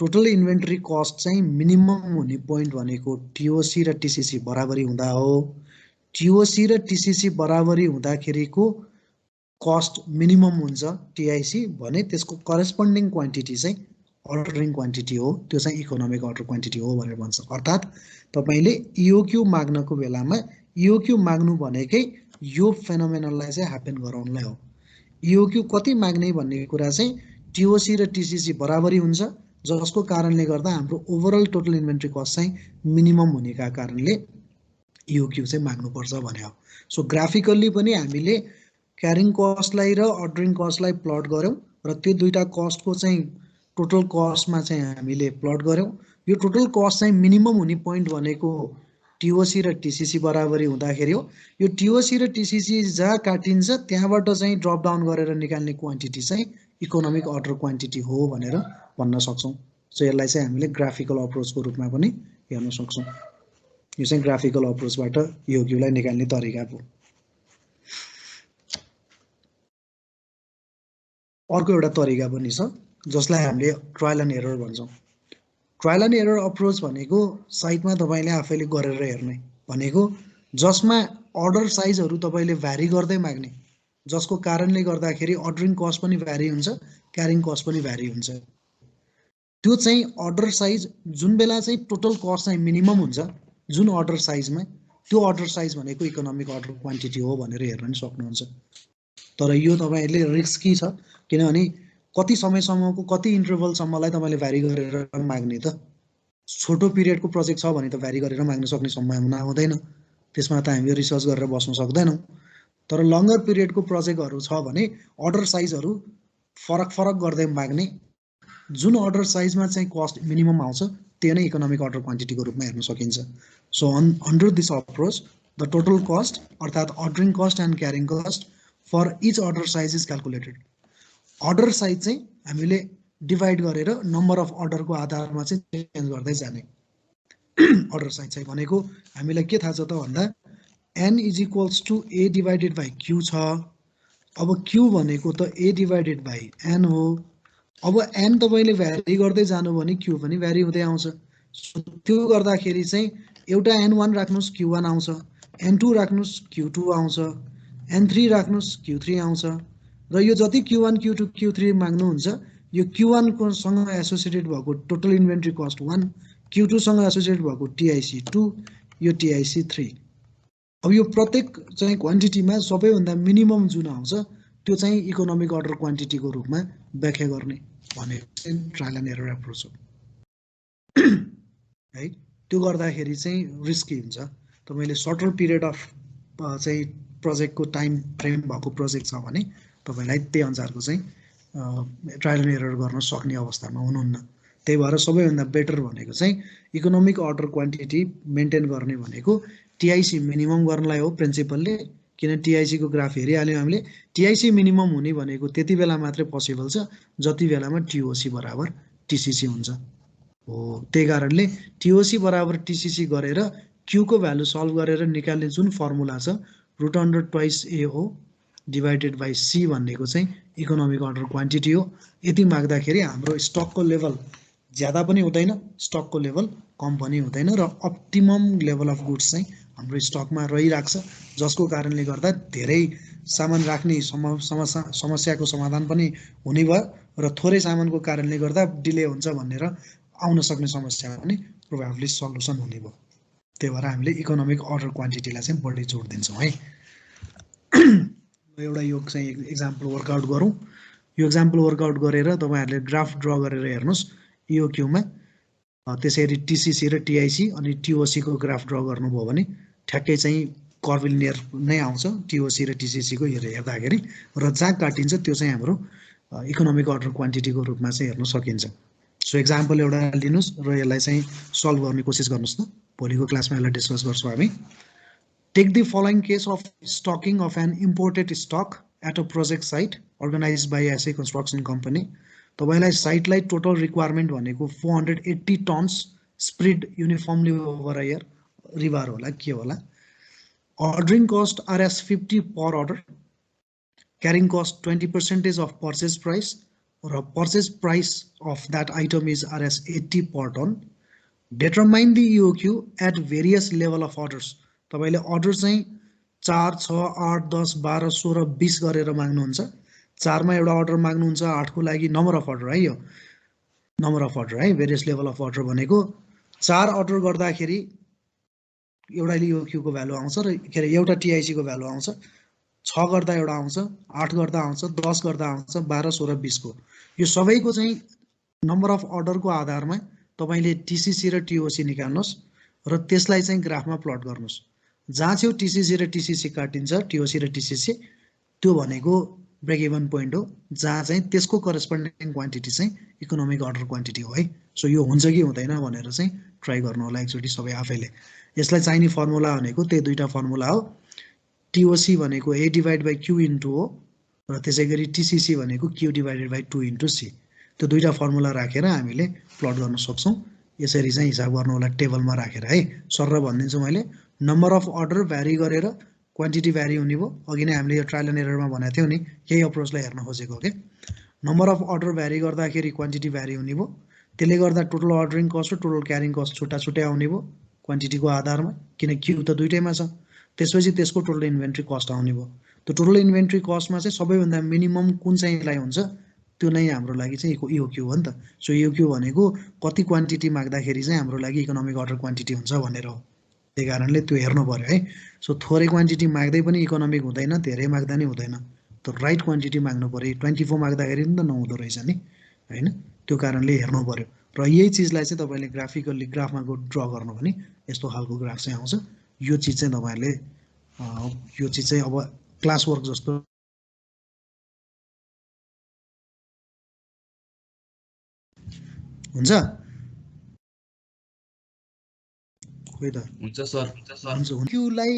टोटल इन्भेन्ट्री कस्ट चाहिँ मिनिमम हुने पोइन्ट भनेको टिओसी र टिसिसी बराबरी हुँदा हो। टिओसी र टिसिसी बराबरी हुँदाखेरिको कस्ट मिनिमम हुन्छ टिआइसी भने त्यसको करेस्पोन्डिङ क्वान्टिटी चाहिँ अर्डरिङ क्वान्टिटी हो, त्यो चाहिँ इकोनोमिक अर्डर क्वान्टिटी हो भनेर भन्छ। अर्थात् तपाईँले इओक्यू माग्नको बेलामा इओक्यू माग्नु भनेकै यो फेनोमेनललाई चाहिँ ह्यापन गराउनलाई हो। इओक्यू कति माग्ने भन्ने कुरा चाहिँ टिओसी र टिसिसी बराबरी हुन्छ, जसको कारणले गर्दा हाम्रो ओभरअल टोटल इन्भेन्ट्री कस्ट चाहिँ मिनिमम हुनेका कारणले इओक्यू चाहिँ माग्नुपर्छ भने हो। सो ग्राफिकल्ली पनि हामीले क्यारिङ कस्टलाई र अर्डरिङ कस्टलाई प्लट गऱ्यौँ र त्यो दुईटा कस्टको चाहिँ टोटल कस्टमा चाहिँ हामीले प्लट गऱ्यौँ। यो टोटल कस्ट चाहिँ मिनिमम हुने पोइन्ट भनेको टिओसी र टिसिसी बराबरी हुँदाखेरि हो। यो टिओसी र टिसिसी जहाँ काटिन्छ त्यहाँबाट चाहिँ ड्रप डाउन गरेर निकाल्ने क्वान्टिटी चाहिँ इकोनोमिक अर्डर क्वान्टिटी हो भनेर भन्न सक्छौँ। सो यसलाई चाहिँ हामीले ग्राफिकल अप्रोचको रूपमा पनि हेर्न सक्छौँ। यो चाहिँ ग्राफिकल अप्रोचबाट इओक्यूलाई निकाल्ने तरिका हो। अर्को एउटा तरिका पनि छ जसलाई हामीले ट्रायल एन्ड एरर भन्छौँ। ट्रायल एन्ड एरर अप्रोच भनेको साइटमा तपाईँले आफैले गरेर हेर्ने भनेको जसमा अर्डर साइजहरू तपाईँले भ्यारी गर्दै माग्ने, जसको कारणले गर्दाखेरि अर्डरिङ कस्ट पनि भ्यारी हुन्छ, क्यारिङ कस्ट पनि भ्यारी हुन्छ। त्यो चाहिँ अर्डर साइज जुन बेला चाहिँ टोटल कस्ट चाहिँ मिनिमम हुन्छ जुन अर्डर साइजमा, त्यो अर्डर साइज भनेको इकोनोमिक अर्डर क्वान्टिटी हो भनेर हेर्न पनि सक्नुहुन्छ। तर यो तपाईँहरूले रिस्की छ, किनभने कति समयसम्मको कति इन्टरभलसम्मलाई तपाईँले भ्यारी गरेर माग्ने त। छोटो पिरियडको प्रोजेक्ट छ भने त भ्यारी गरेर माग्न सक्ने सम्भावना हुँदैन, त्यसमा त हामीले रिसर्च गरेर बस्न सक्दैनौँ। तर लङ्गर पिरियडको प्रोजेक्टहरू छ भने अर्डर साइजहरू फरक फरक गर्दै माग्ने, जुन अर्डर साइजमा चाहिँ कस्ट मिनिमम आउँछ त्यो नै इकोनोमिक अर्डर क्वान्टिटीको रूपमा हेर्न सकिन्छ। So under this approach the total cost अर्थात् ordering cost and carrying cost for each order size is calculated. Order size चाहिँ हामीले डिभाइड गरेर नम्बर अफ अर्डरको आधारमा चाहिँ चेन्ज गर्दै जाने। अर्डर साइज चाहिँ भनेको हामीलाई के थाहा छ त भन्दा n is equals to a divided by q छ। अब q भनेको त a डिभाइडेड बाई n हो। अब n तपाईँले भ्यारी गर्दै जानु भने q पनि भ्यारी हुँदै आउँछ। त्यो गर्दाखेरि चाहिँ एउटा n1 राख्नुहोस् q1 आउँछ, n2 राख्नुहोस् q2 आउँछ, n3 राख्नुहोस् q3 आउँछ, र यो जति q1 q2 q3 माग्नुहुन्छ यो q1 को सँग एसोसिएटेड भएको टोटल इन्भेन्ट्री कस्ट 1, q2 सँग एसोसिएटेड भएको टिआइसी 2, यो टिआइसी 3। अब यो प्रत्येक चाहिँ क्वान्टिटीमा सबैभन्दा मिनिमम जुन आउँछ त्यो चाहिँ इकोनोमिक अर्डर क्वान्टिटीको रूपमा व्याख्या गर्ने भनेको चाहिँ ट्रायल एन्ड एरर एप्रोच हो है। त्यो गर्दाखेरि चाहिँ रिस्की हुन्छ। तपाईँले सर्टर पिरियड अफ चाहिँ प्रोजेक्टको टाइम फ्रेम भएको प्रोजेक्ट छ भने तपाईँलाई त्यही अनुसारको चाहिँ ट्रायल एन्ड एरर गर्न सक्ने अवस्थामा हुनुहुन्न। त्यही भएर सबैभन्दा बेटर भनेको चाहिँ इकोनोमिक अर्डर क्वान्टिटी मेन्टेन गर्ने भनेको टिआइसी मिनिमम गर्नलाई हो प्रिन्सिपलले। किन टिआइसी को ग्राफ हेरिहाल्यौँ हामीले, टिआइसी मिनिमम हुने भनेको त्यति बेला मात्रै पोसिबल छ जति बेलामा टिओसी बराबर टिसिसी हुन्छ हो। त्यही कारणले टिओसी बराबर टिसिसी गरेर क्यू को भ्यालु सल्भ गरेर निकाल्ने जुन फर्मुला छ रुट अन्डर ट्वाइस ए हो डिभाइडेड बाई सी भनेको चाहिँ इकोनोमिक अर्डर क्वान्टिटी हो। यति माग्दाखेरि हाम्रो स्टकको लेभल ज्यादा पनि हुँदैन, स्टकको लेभल कम पनि हुँदैन र अप्टिमम लेभल अफ गुड्स चाहिँ हाम्रो स्टकमा रहिरहेको छ, जसको कारणले गर्दा धेरै सामान राख्ने समस्याको समाधान पनि हुने भयो र थोरै सामानको कारणले गर्दा डिले हुन्छ भनेर आउन सक्ने समस्या पनि प्रोबेबली सल्युसन हुने भयो। त्यही भएर हामीले इकोनोमिक अर्डर क्वान्टिटीलाई चाहिँ बढी जोड दिन्छौँ है। एउटा यो चाहिँ एक्जाम्पल वर्कआउट गरौँ। यो एक्जाम्पल वर्कआउट गरेर तपाईँहरूले ग्राफ ड्र गरेर हेर्नुहोस् इओक्यूमा। त्यसरी टिसिसी र टिआइसी अनि टिओसीको ग्राफ ड्र गर्नुभयो भने ठ्याक्कै चाहिँ कर्भिलिनियर नै आउँछ टिओसी र टिसिसीको हेर्दाखेरि, र जहाँ काटिन्छ त्यो चाहिँ हाम्रो इकोनोमिक अर्डर क्वान्टिटीको रूपमा चाहिँ हेर्न सकिन्छ। सो एक्जाम्पल एउटा लिनुहोस् र यसलाई चाहिँ सल्भ गर्ने कोसिस गर्नुहोस् न, भोलिको क्लासमा यसलाई डिस्कस गर्छौँ हामी। Take the following case of stocking of an imported stock at a project site organize by SA construction company. तपाईँलाई साइटलाई टोटल रिक्वायरमेन्ट भनेको 480 tons spread uniformly over a year, रिभार होला के होला। Ordering cost RS 50 per order, carrying cost 20% of purchase price, र purchase price of that item is RS 80 per ton. Determine the EOQ at various level of orders. तपाईँले order चाहिँ 4, 6, 8, 10, 12, 16, 20 गरेर माग्नुहुन्छ। 4मा एउटा order माग्नुहुन्छ, 8को लागि नम्बर अफ अर्डर है, यो number of order है। Various level of order भनेको 4 अर्डर गर्दाखेरि एउटा इओक्यूको भ्यालु आउँछ, र के अरे एउटा टिआइसीको भ्यालु आउँछ। 6 गर्दा एउटा आउँछ, 8 गर्दा आउँछ, 10 गर्दा आउँछ, 12, 16, 20को यो सबैको चाहिँ नम्बर अफ अर्डरको आधारमा तपाईँले टिसिसी र टिओसी निकाल्नुहोस् र त्यसलाई चाहिँ ग्राफमा प्लट गर्नुहोस्। जहाँ चाहिँ टिसिसी र टिसिसी काटिन्छ, टिओसी र टिसिसी, त्यो भनेको ब्रेक इभन पोइन्ट हो, जहाँ चाहिँ त्यसको करेस्पोन्डिङ क्वान्टिटी चाहिँ इकोनोमिक अर्डर क्वान्टिटी हो है। सो यो हुन्छ कि हुँदैन भनेर चाहिँ ट्राई गर्नु होला एकचोटि सबै आफैले। यसलाई चाहिने फर्मुला भनेको त्यही दुईवटा फर्मुला हो। टिओसी भनेको A/Q इन्टु हो, र त्यसै गरी टिसिसी भनेको Q/2 इन्टु C। त्यो दुईवटा फर्मुला राखेर हामीले प्लट गर्न सक्छौँ। यसरी चाहिँ हिसाब गर्नु होला टेबलमा राखेर है। सर भनिदिन्छु मैले, नम्बर अफ अर्डर भ्यारी गरेर क्वान्टिटी भ्यारी हुने भयो। अघि नै हामीले यो ट्रायल एन्ड एररमा भनेको थियौँ नि, यही अप्रोचलाई हेर्न खोजेको के। नम्बर अफ अर्डर भ्यारी गर्दाखेरि क्वान्टिटी भ्यारी हुने भयो। त्यसले गर्दा टोटल अर्डरिङ कस्ट र टोटल क्यारिङ कस्ट छुट्टा छुट्टै आउने भयो क्वान्टिटीको आधारमा, किन क्यू त दुइटैमा छ। त्यसपछि त्यसको टोटल इन्भेन्ट्री कस्ट आउने भयो। त्यो टोटल इन्भेन्ट्री कस्टमा चाहिँ सबैभन्दा मिनिमम कुन चाहिँलाई हुन्छ त्यो नै हाम्रो लागि चाहिँ इओक्यू हो नि त। सो इओक्यू भनेको कति क्वान्टिटी माग्दाखेरि चाहिँ हाम्रो लागि इकोनोमिक अर्डर क्वान्टिटी हुन्छ भनेर हो। त्यही कारणले त्यो हेर्नु पर्यो है। सो थोरै क्वान्टिटी माग्दै पनि इकोनोमिक हुँदैन, धेरै माग्दा नि हुँदैन। त राइट क्वान्टिटी माग्नु पर्यो। 24 माग्दाखेरि नि त नहुँदो रहेछ नि होइन। त्यो कारणले हेर्नु पर्यो। र यही चिजलाई चाहिँ तपाईँले ग्राफिकल्ली ग्राफमा ड्र गर्नु भने यस्तो खालको ग्राफ चाहिँ आउँछ। यो चिज चाहिँ तपाईँहरूले यो चिज चाहिँ अब क्लास वर्क जस्तो हुन्छ। खोइ त हुन्छ सर। हुन्छ। क्यूलाई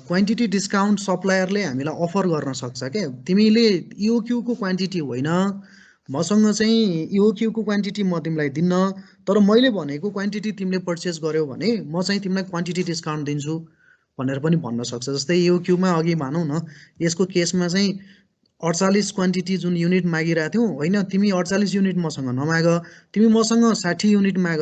क्वान्टिटी डिस्काउन्ट सप्लायरले हामीलाई अफर गर्न सक्छ क्या। तिमीले इओक्यूको क्वान्टिटी होइन, मसँग चाहिँ इओक्यूको क्वान्टिटी म तिमीलाई दिन्न, तर मैले भनेको क्वान्टिटी तिमीले पर्चेस गर्यौ भने म चाहिँ तिमीलाई क्वान्टिटी डिस्काउन्ट दिन्छु भनेर पनि भन्न सक्छ। जस्तै इओक्यूमा अघि भनौँ न, यसको केसमा चाहिँ 48 क्वान्टिटी जुन युनिट मागिरहेको थियौ होइन, तिमी 48 युनिट मसँग नमाग, तिमी मसँग 60 युनिट माग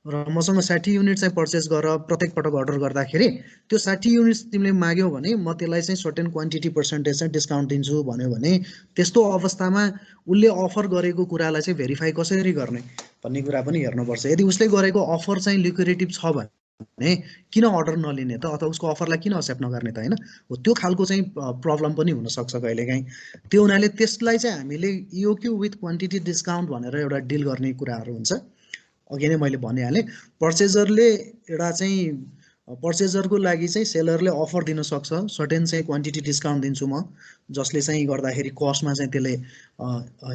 र मसँग 60 युनिट चाहिँ पर्चेस गर प्रत्येक पटक अर्डर गर्दाखेरि। त्यो 60 युनिट्स तिमीले माग्यौ भने म त्यसलाई चाहिँ सर्टेन क्वान्टिटी पर्सेन्टेज चाहिँ डिस्काउन्ट दिन्छु भन्यो भने त्यस्तो अवस्थामा उसले अफर गरेको कुरालाई चाहिँ भेरिफाई कसरी गर्ने भन्ने कुरा पनि हेर्नुपर्छ। यदि उसले गरेको अफर चाहिँ ल्युक्रेटिभ छ भने किन अर्डर नलिने त, अथवा उसको अफरलाई किन एक्सेप्ट नगर्ने त होइन। हो त्यो खालको चाहिँ प्रब्लम पनि हुनसक्छ कहिलेकाहीँ। त्यो हुनाले त्यसलाई चाहिँ हामीले इओक्यू विथ क्वान्टिटी डिस्काउन्ट भनेर एउटा डिल गर्ने कुराहरू हुन्छ। अघि नै मैले भनिहालेँ, पर्चेजरले एउटा चाहिँ पर्चेजरको लागि चाहिँ सेलरले अफर दिन सक्छ, सर्टेन चाहिँ क्वान्टिटी डिस्काउन्ट दिन्छु म, जसले चाहिँ गर्दाखेरि कस्टमा चाहिँ त्यसले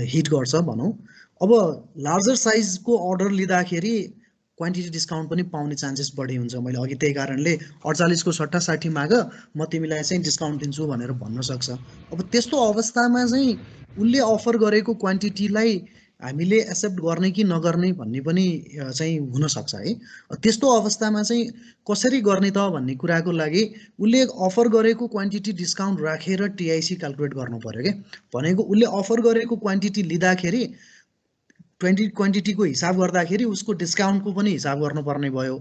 हिट गर्छ भनौँ। अब लार्जर साइजको अर्डर लिँदाखेरि क्वान्टिटी डिस्काउन्ट पनि पाउने चान्सेस बढी हुन्छ। मैले अघि त्यही कारणले 48 को सट्टा 60 माग, म तिमीलाई चाहिँ डिस्काउन्ट दिन्छु भनेर भन्न सक्छ। अब त्यस्तो अवस्थामा चाहिँ उसले अफर गरेको क्वान्टिटीलाई हामीले एक्सेप्ट गर्ने कि नगर्ने भन्ने पनि चाहिँ हुनसक्छ है। त्यस्तो अवस्थामा चाहिँ कसरी गर्ने त भन्ने कुराको लागि उसले अफर गरेको क्वान्टिटी डिस्काउन्ट राखेर टिआइसी क्यालकुलेट गर्नु पर्यो क्या। भनेको उसले अफर गरेको क्वान्टिटी लिँदाखेरि क्वान्टिटीको हिसाब गर्दाखेरि उसको डिस्काउन्टको पनि हिसाब गर्नुपर्ने भयो।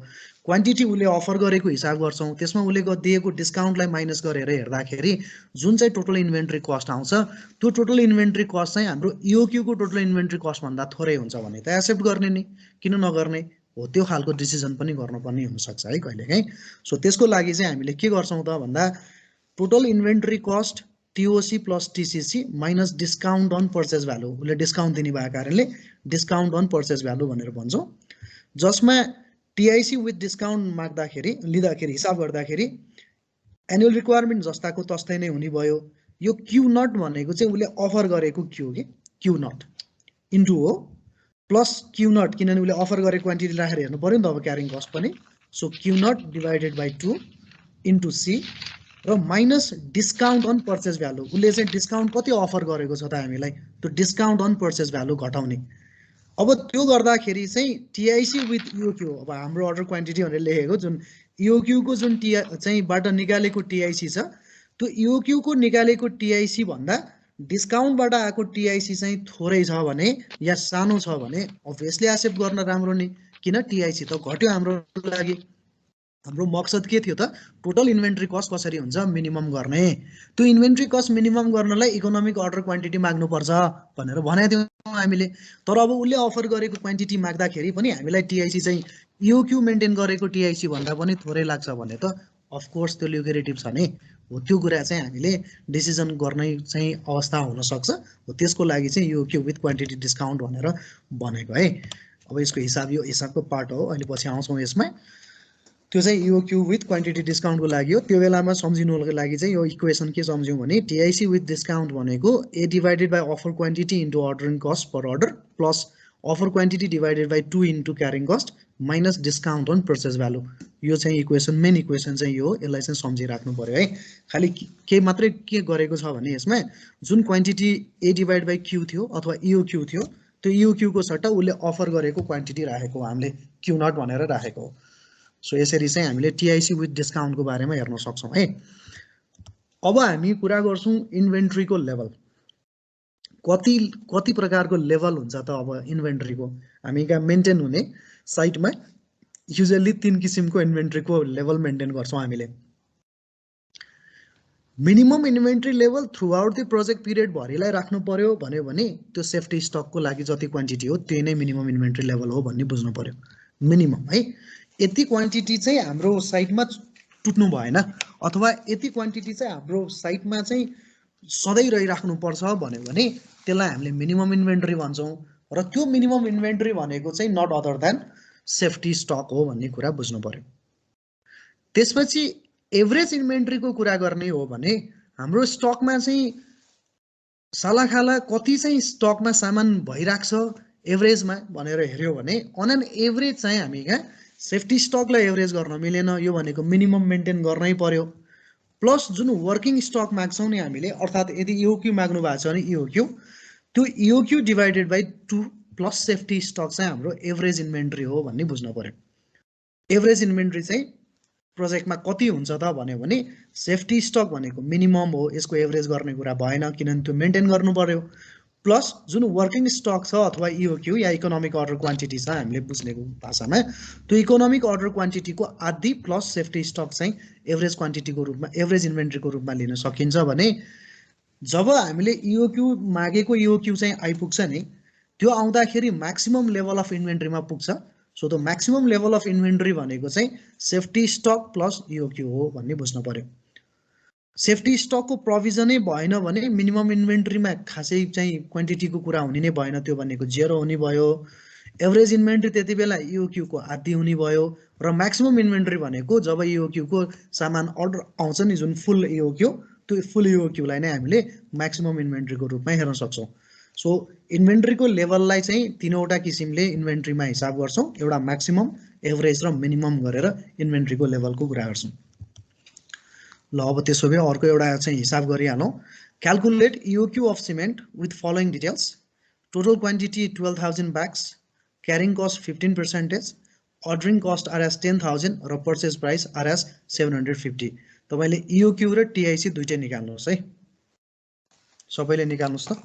क्वान्टिटी उसले अफर गरेको हिसाब गर्छौँ, त्यसमा उसले दिएको डिस्काउन्टलाई माइनस गरेर हेर्दाखेरि जुन चाहिँ टोटल इन्भेन्ट्री कस्ट आउँछ त्यो टोटल इन्भेन्ट्री कस्ट चाहिँ हाम्रो इओक्यूको टोटल इन्भेन्ट्री कस्टभन्दा थोरै हुन्छ भने त एक्सेप्ट गर्ने नि, किन नगर्ने। हो त्यो खालको डिसिजन पनि गर्नुपर्ने हुनसक्छ है कहिलेकाहीँ। सो त्यसको लागि चाहिँ हामीले के गर्छौँ त भन्दा total inventory cost TOC plus TCC minus discount on purchase value, उसले डिस्काउन्ट दिने भएको कारणले डिस्काउन्ट अन पर्चेस भ्यालु भनेर भन्छौँ, जसमा टिआइसी विथ डिस्काउन्ट माग्दाखेरि लिँदाखेरि हिसाब गर्दाखेरि एनुअल रिक्वायरमेन्ट जस्ताको तस्तै नै हुने भयो। यो क्यू नट भनेको चाहिँ उसले अफर गरेको क्यू कि क्यू नट इन्टु हो प्लस क्यू नट, किनभने उसले अफर गरेको क्वान्टिटी राखेर हेर्नु पऱ्यो नि त अब क्यारिङ कस्ट पनि। So Q not divided by 2 into C र minus discount on purchase value, उसले चाहिँ डिस्काउन्ट कति अफर गरेको छ त हामीलाई, त्यो डिस्काउन्ट अन पर्चेस भ्यालु घटाउने। अब त्यो गर्दाखेरि चाहिँ टिआइसी विथ इओक्यू, अब हाम्रो अर्डर क्वान्टिटी भनेर लेखेको जुन इओक्यूको जुन चाहिँ बाट निकालेको टिआइसी छ, त्यो इओक्यूको निकालेको टिआइसी भन्दा डिस्काउन्टबाट आएको टिआइसी चाहिँ थोरै छ भने या सानो छ भने अभियसली एक्सेप्ट गर्न राम्रो नि, किन टिआइसी त घट्यो हाम्रो लागि। हाम्रो मकसद के थियो त टोटल इन्भेन्ट्री कस्ट कसरी हुन्छ मिनिमम गर्ने, त्यो इन्भेन्ट्री कस्ट मिनिमम गर्नलाई इकोनोमिक अर्डर क्वान्टिटी माग्नुपर्छ भनेर भनेको थियौँ हामीले। तर अब उसले अफर गरेको क्वान्टिटी माग्दाखेरि पनि हामीलाई टिआइसी चाहिँ इओक्यू मेन्टेन गरेको टिआइसी भन्दा पनि थोरै लाग्छ भने त अफकोर्स त्यो ल्युक्रेटिभ छ नि, हो त्यो कुरा चाहिँ हामीले डिसिजन गर्ने चाहिँ अवस्था हुनसक्छ। हो त्यसको लागि चाहिँ इओक्यू विथ क्वान्टिटी डिस्काउन्ट भनेर भनेको है। अब यसको हिसाब यो हिसाबको पार्ट हो, अहिले पछि आउँछौँ यसमा। त्यो चाहिँ इओक्यू विथ क्वान्टिटी डिस्काउन्टको लागि हो। त्यो बेलामा सम्झिनुको लागि चाहिँ यो इक्वेसन के सम्झ्यौँ भने टिआइसी विथ डिस्काउन्ट भनेको A divided by offer quantity into ordering cost per order plus offer quantity divided by 2 into carrying cost minus discount on purchase value. यो चाहिँ इक्वेसन मेन इक्वेसन चाहिँ यो हो, यसलाई चाहिँ सम्झिराख्नु पऱ्यो है। खालि के मात्रै के गरेको छ भने यसमा जुन quantity A divide by Q थियो अथवा इओक्यू थियो, त्यो इओक्यूको सट्टा उसले अफर गरेको क्वान्टिटी राखेको हामीले क्यू नट भनेर राखेको हो। सो यसरी चाहिँ हामीले टिआइसी विथ डिस्काउन्टको बारेमा हेर्न सक्छौँ है। अब हामी कुरा गर्छौँ इन्भेन्ट्रीको लेभल, कति कति प्रकारको लेभल हुन्छ त अब इन्भेन्ट्रीको हामी कहाँ मेन्टेन हुने साइटमा युजली 3 किसिमको इन्भेन्ट्रीको लेभल मेन्टेन गर्छौँ हामीले। Minimum inventory level throughout the project period भरिलाई राख्नु पर्यो भन्यो भने त्यो सेफ्टी स्टकको लागि जति क्वान्टिटी हो त्यही नै मिनिमम इन्भेन्ट्री लेभल हो भन्ने बुझ्नु पर्यो, मिनिमम है। यति क्वान्टिटी चाहिँ हाम्रो साइटमा टुट्नु भएन अथवा यति क्वान्टिटी चाहिँ हाम्रो साइटमा चाहिँ सधैँ रहिराख्नुपर्छ भन्यो भने त्यसलाई हामीले मिनिमम इन्भेन्ट्री भन्छौँ। र त्यो मिनिमम इन्भेन्ट्री भनेको चाहिँ not other than safety stock हो भन्ने कुरा बुझ्नु पर्यो। त्यसपछि एभरेज इन्भेन्ट्रीको कुरा गर्ने हो भने हाम्रो स्टकमा चाहिँ सालाखाला कति चाहिँ स्टकमा सामान भइरहेको छ एभरेजमा भनेर हेऱ्यो भने अन एन एभरेज चाहिँ हामी कहाँ सेफ्टी स्टकलाई एभरेज गर्न मिलेन, यो भनेको मिनिमम मेन्टेन गर्नै पर्यो। प्लस जुन वर्किङ स्टक माग्छौँ नि हामीले, अर्थात् यदि इओक्यू माग्नु भएको छ भने इओक्यू, त्यो EOQ divided by 2 plus safety stock चाहिँ हाम्रो एभरेज इन्भेन्ट्री हो भन्ने बुझ्नु पर्यो। एभरेज इन्भेन्ट्री चाहिँ प्रोजेक्टमा कति हुन्छ त भन्यो भने सेफ्टी स्टक भनेको मिनिमम हो, यसको एभरेज गर्ने कुरा भएन किनभने त्यो मेन्टेन गर्नु पर्यो। प्लस जुन वर्किङ स्टक छ अथवा इओक्यू या इकोनोमिक अर्डर क्वान्टिटी छ हामीले बुझ्नेको भाषामा, त्यो इकोनोमिक अर्डर क्वान्टिटीको आधी प्लस सेफ्टी स्टक चाहिँ एभरेज क्वान्टिटीको रूपमा एभरेज इन्भेन्ट्रीको रूपमा लिन सकिन्छ भने जब हामीले इओक्यू मागेको इओक्यू चाहिँ आइपुग्छ नि, त्यो आउँदाखेरि म्याक्सिमम लेभल अफ इन्भेन्ट्रीमा पुग्छ। So the maximum level of inventory भनेको चाहिँ सेफ्टी स्टक प्लस इओक्यू हो भन्ने बुझ्नु पर्यो। सेफ्टी स्टकको प्रोभिजनै भएन भने मिनिमम इन्भेन्ट्रीमा खासै चाहिँ क्वान्टिटीको कुरा हुने नै भएन, त्यो भनेको 0 हुने भयो। एभरेज इन्भेन्ट्री त्यति बेला इओक्यूको आधी हुने भयो र म्याक्सिमम इन्भेन्ट्री भनेको जब इओक्यूको सामान अर्डर आउँछ नि जुन फुल इओक्यू, त्यो फुल इओक्यूलाई नै हामीले म्याक्सिमम इन्भेन्ट्रीको रूपमा हेर्न सक्छौँ। सो इन्भेन्ट्रीको लेभललाई चाहिँ 3वटा किसिमले इन्भेन्ट्रीमा हिसाब गर्छौँ, एउटा म्याक्सिमम, एभरेज र मिनिमम गरेर इन्भेन्ट्रीको लेभलको कुरा गर्छौँ। ल अब त्यसो भए अर्को एउटा चाहिँ हिसाब गरिहालौँ। Calculate EOQ of cement with following details, total quantity 12,000 bags, carrying cost 15%, ordering cost R S 10,000 र पर्चेस प्राइस आर एस 750। तपाईँले इओक्यू र टिआइसी दुइटै निकाल्नुहोस् है, सबैले निकाल्नुहोस् त।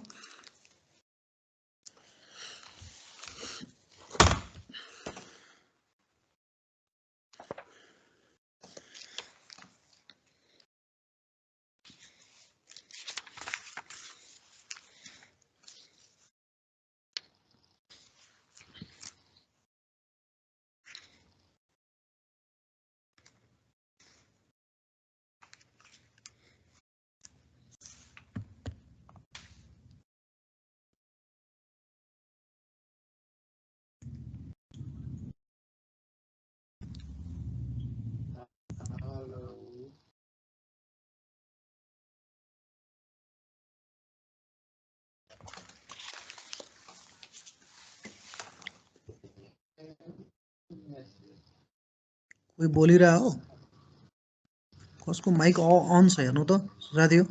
कोही बोलिरह हो कसको माइक अन छ हेर्नु त साथी हो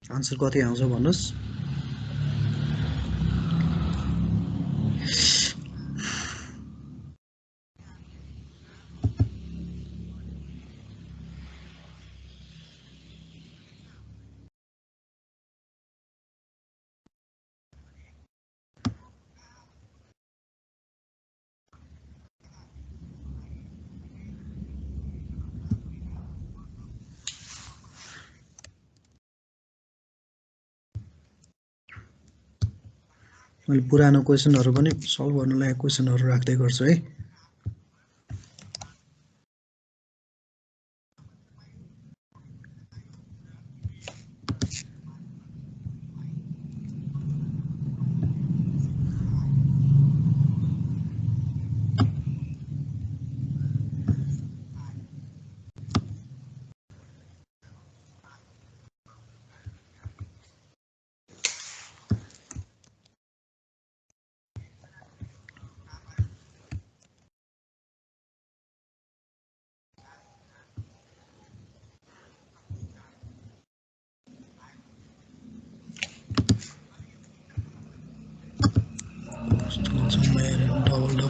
आन्सर कति आउँछ भन्नुहोस् मैले पुरानो क्वेसनहरु पनि सल्भ गर्नलाई क्वेसनहरु राख्दै गर्छु है डबल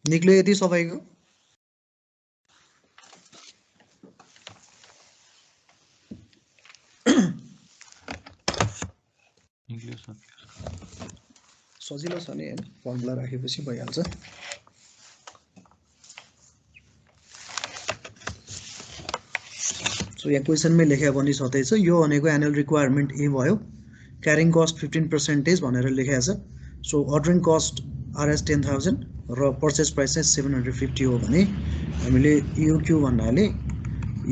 निक्ल्यो यति सबैको निक्ल्यो सर सजिलो छ नि हैन फर्मुला राखेपछि भइहाल्छ सो यहाँ क्वेसनमै लेखे पनि छँदै छ यो भनेको एनुअल रिक्वायरमेन्ट ए भयो क्यारिङ कस्ट 15% भनेर लेखेको छ सो अर्डरिङ कस्ट आरएस 10,000 र पर्चेस प्राइस चाहिँ 750 हो भने हामीले युक्यू भन्नाले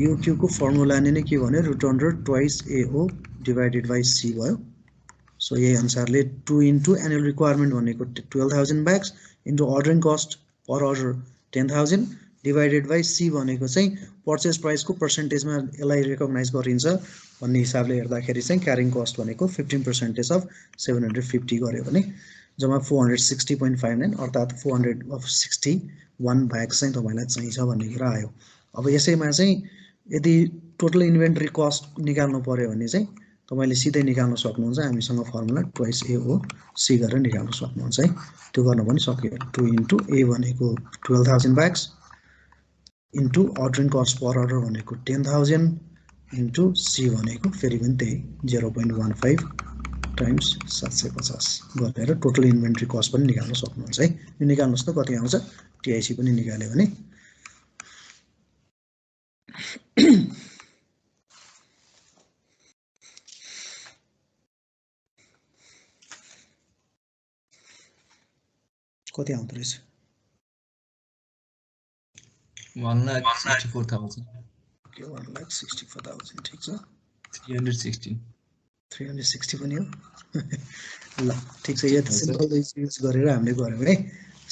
युक्यू को फर्मुला नै के भन्यो root under twice AO divided by C भयो सो यही अनुसारले 2 इन्टु एनुअल रिक्वायरमेन्ट भनेको 12,000 bags into ordering cost per order 10,000 divided by C भनेको चाहिँ पर्चेस प्राइसको पर्सेन्टेजमा यसलाई रेकग्नाइज गरिन्छ भन्ने हिसाबले हेर्दाखेरि चाहिँ क्यारिङ कस्ट भनेको 15% अफ 750 गर्यो भने जम्मा 460.59 अर्थात् 461 ब्याग चाहिँ तपाईलाई चाहिन्छ भन्ने कुरा आयो अब यसैमा चाहिँ यदि टोटल इन्भेन्टरी कस्ट निकाल्नु पर्यो भने चाहिँ तपाईले सिधै निकाल्न सक्नुहुन्छ हामीसँग फर्मुला ट्वाइस ए हो सी गरेर निकाल्न सक्नुहुन्छ है त्यो गर्न पनि सकियो 2 इन्टु ए भनेको 12,000 bags into ordering cost per order भनेको 10,000 इन्टु सी भनेको फेरि पनि त्यही 0.15 टाइम्स 750 गरेर टोटल इन्भेन्टरी कस्ट पनि निकाल्न सक्नुहुन्छ है यो निकाल्नुस् त कति आउँछ टिआइसी पनि निकाल्यो भने कति आउँदो रहेछ 1,64,000 के 1,64,000 ठीक छ 316 पनि हो ल ठीक छ यो सिम्पल युज गरेर हामीले गर्यौं है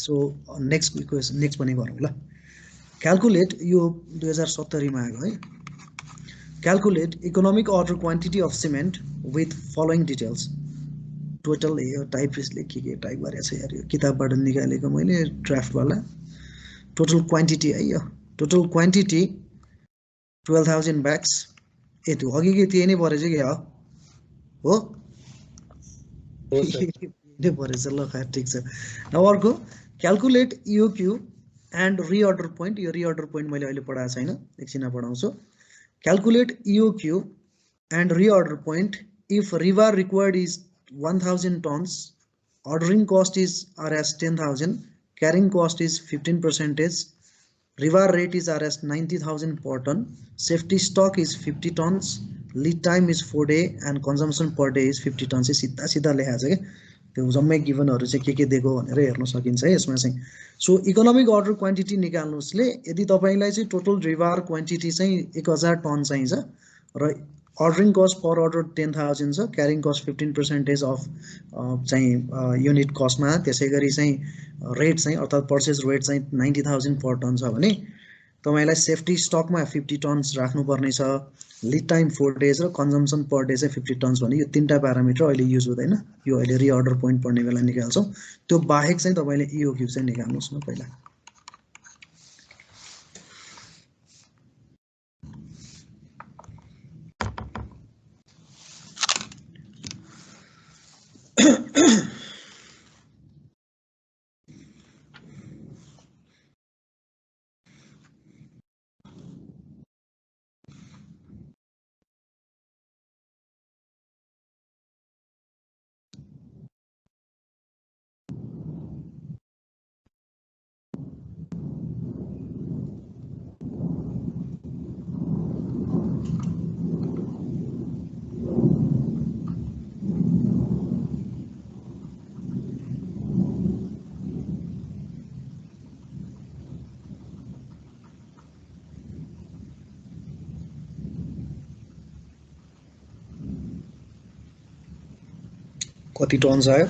सो नेक्स्ट इक्वेसन नेक्स्ट पनि गरौँ ल क्याल्कुलेट यो 2070 मा आएको है calculate economic order quantity of cement with following details total यो टाइपिस्टले के टाइप गरेछ यार यो किताबबाट निकालेको मैले ड्राफ्ट वाला टोटल क्वान्टिटी है यो टोटल क्वान्टिटी 12,000 bags ए त्यो अघिकै त्यही नै परेछ कि हो हो सर नै परेछ ल ठिक छ अब अर्को calculate EOQ and reorder point यो रिअर्डर पोइन्ट मैले अहिले पढाएको छैन एकछिनमा पढाउँछु calculate EOQ and reorder point if रिवार required is 1,000 tons ordering cost is Rs 10,000 carrying cost is 15%. River rate is Rs 90,000 per ton. Safety stock is 50 tons. Lead time is 4 days and consumption per day is 50 tons. सीधा सीधा लेखाएको छ के त्यो जम्मै गिभनहरु चाहिँ के दिएको भनेर हेर्न सकिन्छ है यसमा चाहिँ सो इकोनोमिक अर्डर क्वान्टिटी निकाल्नुस्ले यदि तपाईलाई चाहिँ टोटल रिवर क्वान्टिटी चाहिँ 1000 टन चाहिन्छ र ordering cost per order 10,000 छ carrying cost 15% अफ चाहिँ युनिट कस्टमा त्यसैगरी चाहिँ रेट चाहिँ अर्थात पर्चेज रेट चाहिँ 90,000 पर टन छ भने तपाईलाई सेफ्टी स्टकमा 50 टन्स राख्नुपर्ने छ लीड टाइम 4 डेज र कन्जम्पसन पर डे चाहिँ 50 टन्स भने यो तीनटा प्यारामिटर अहिले युज हुँदैन यो अहिले रिअर्डर पोइन्ट पढ्ने बेला निकाल्छौं त्यो बाहेक चाहिँ तपाईले इओक्यू चाहिँ निकाल्नुस् न पहिला कति टन्स आयो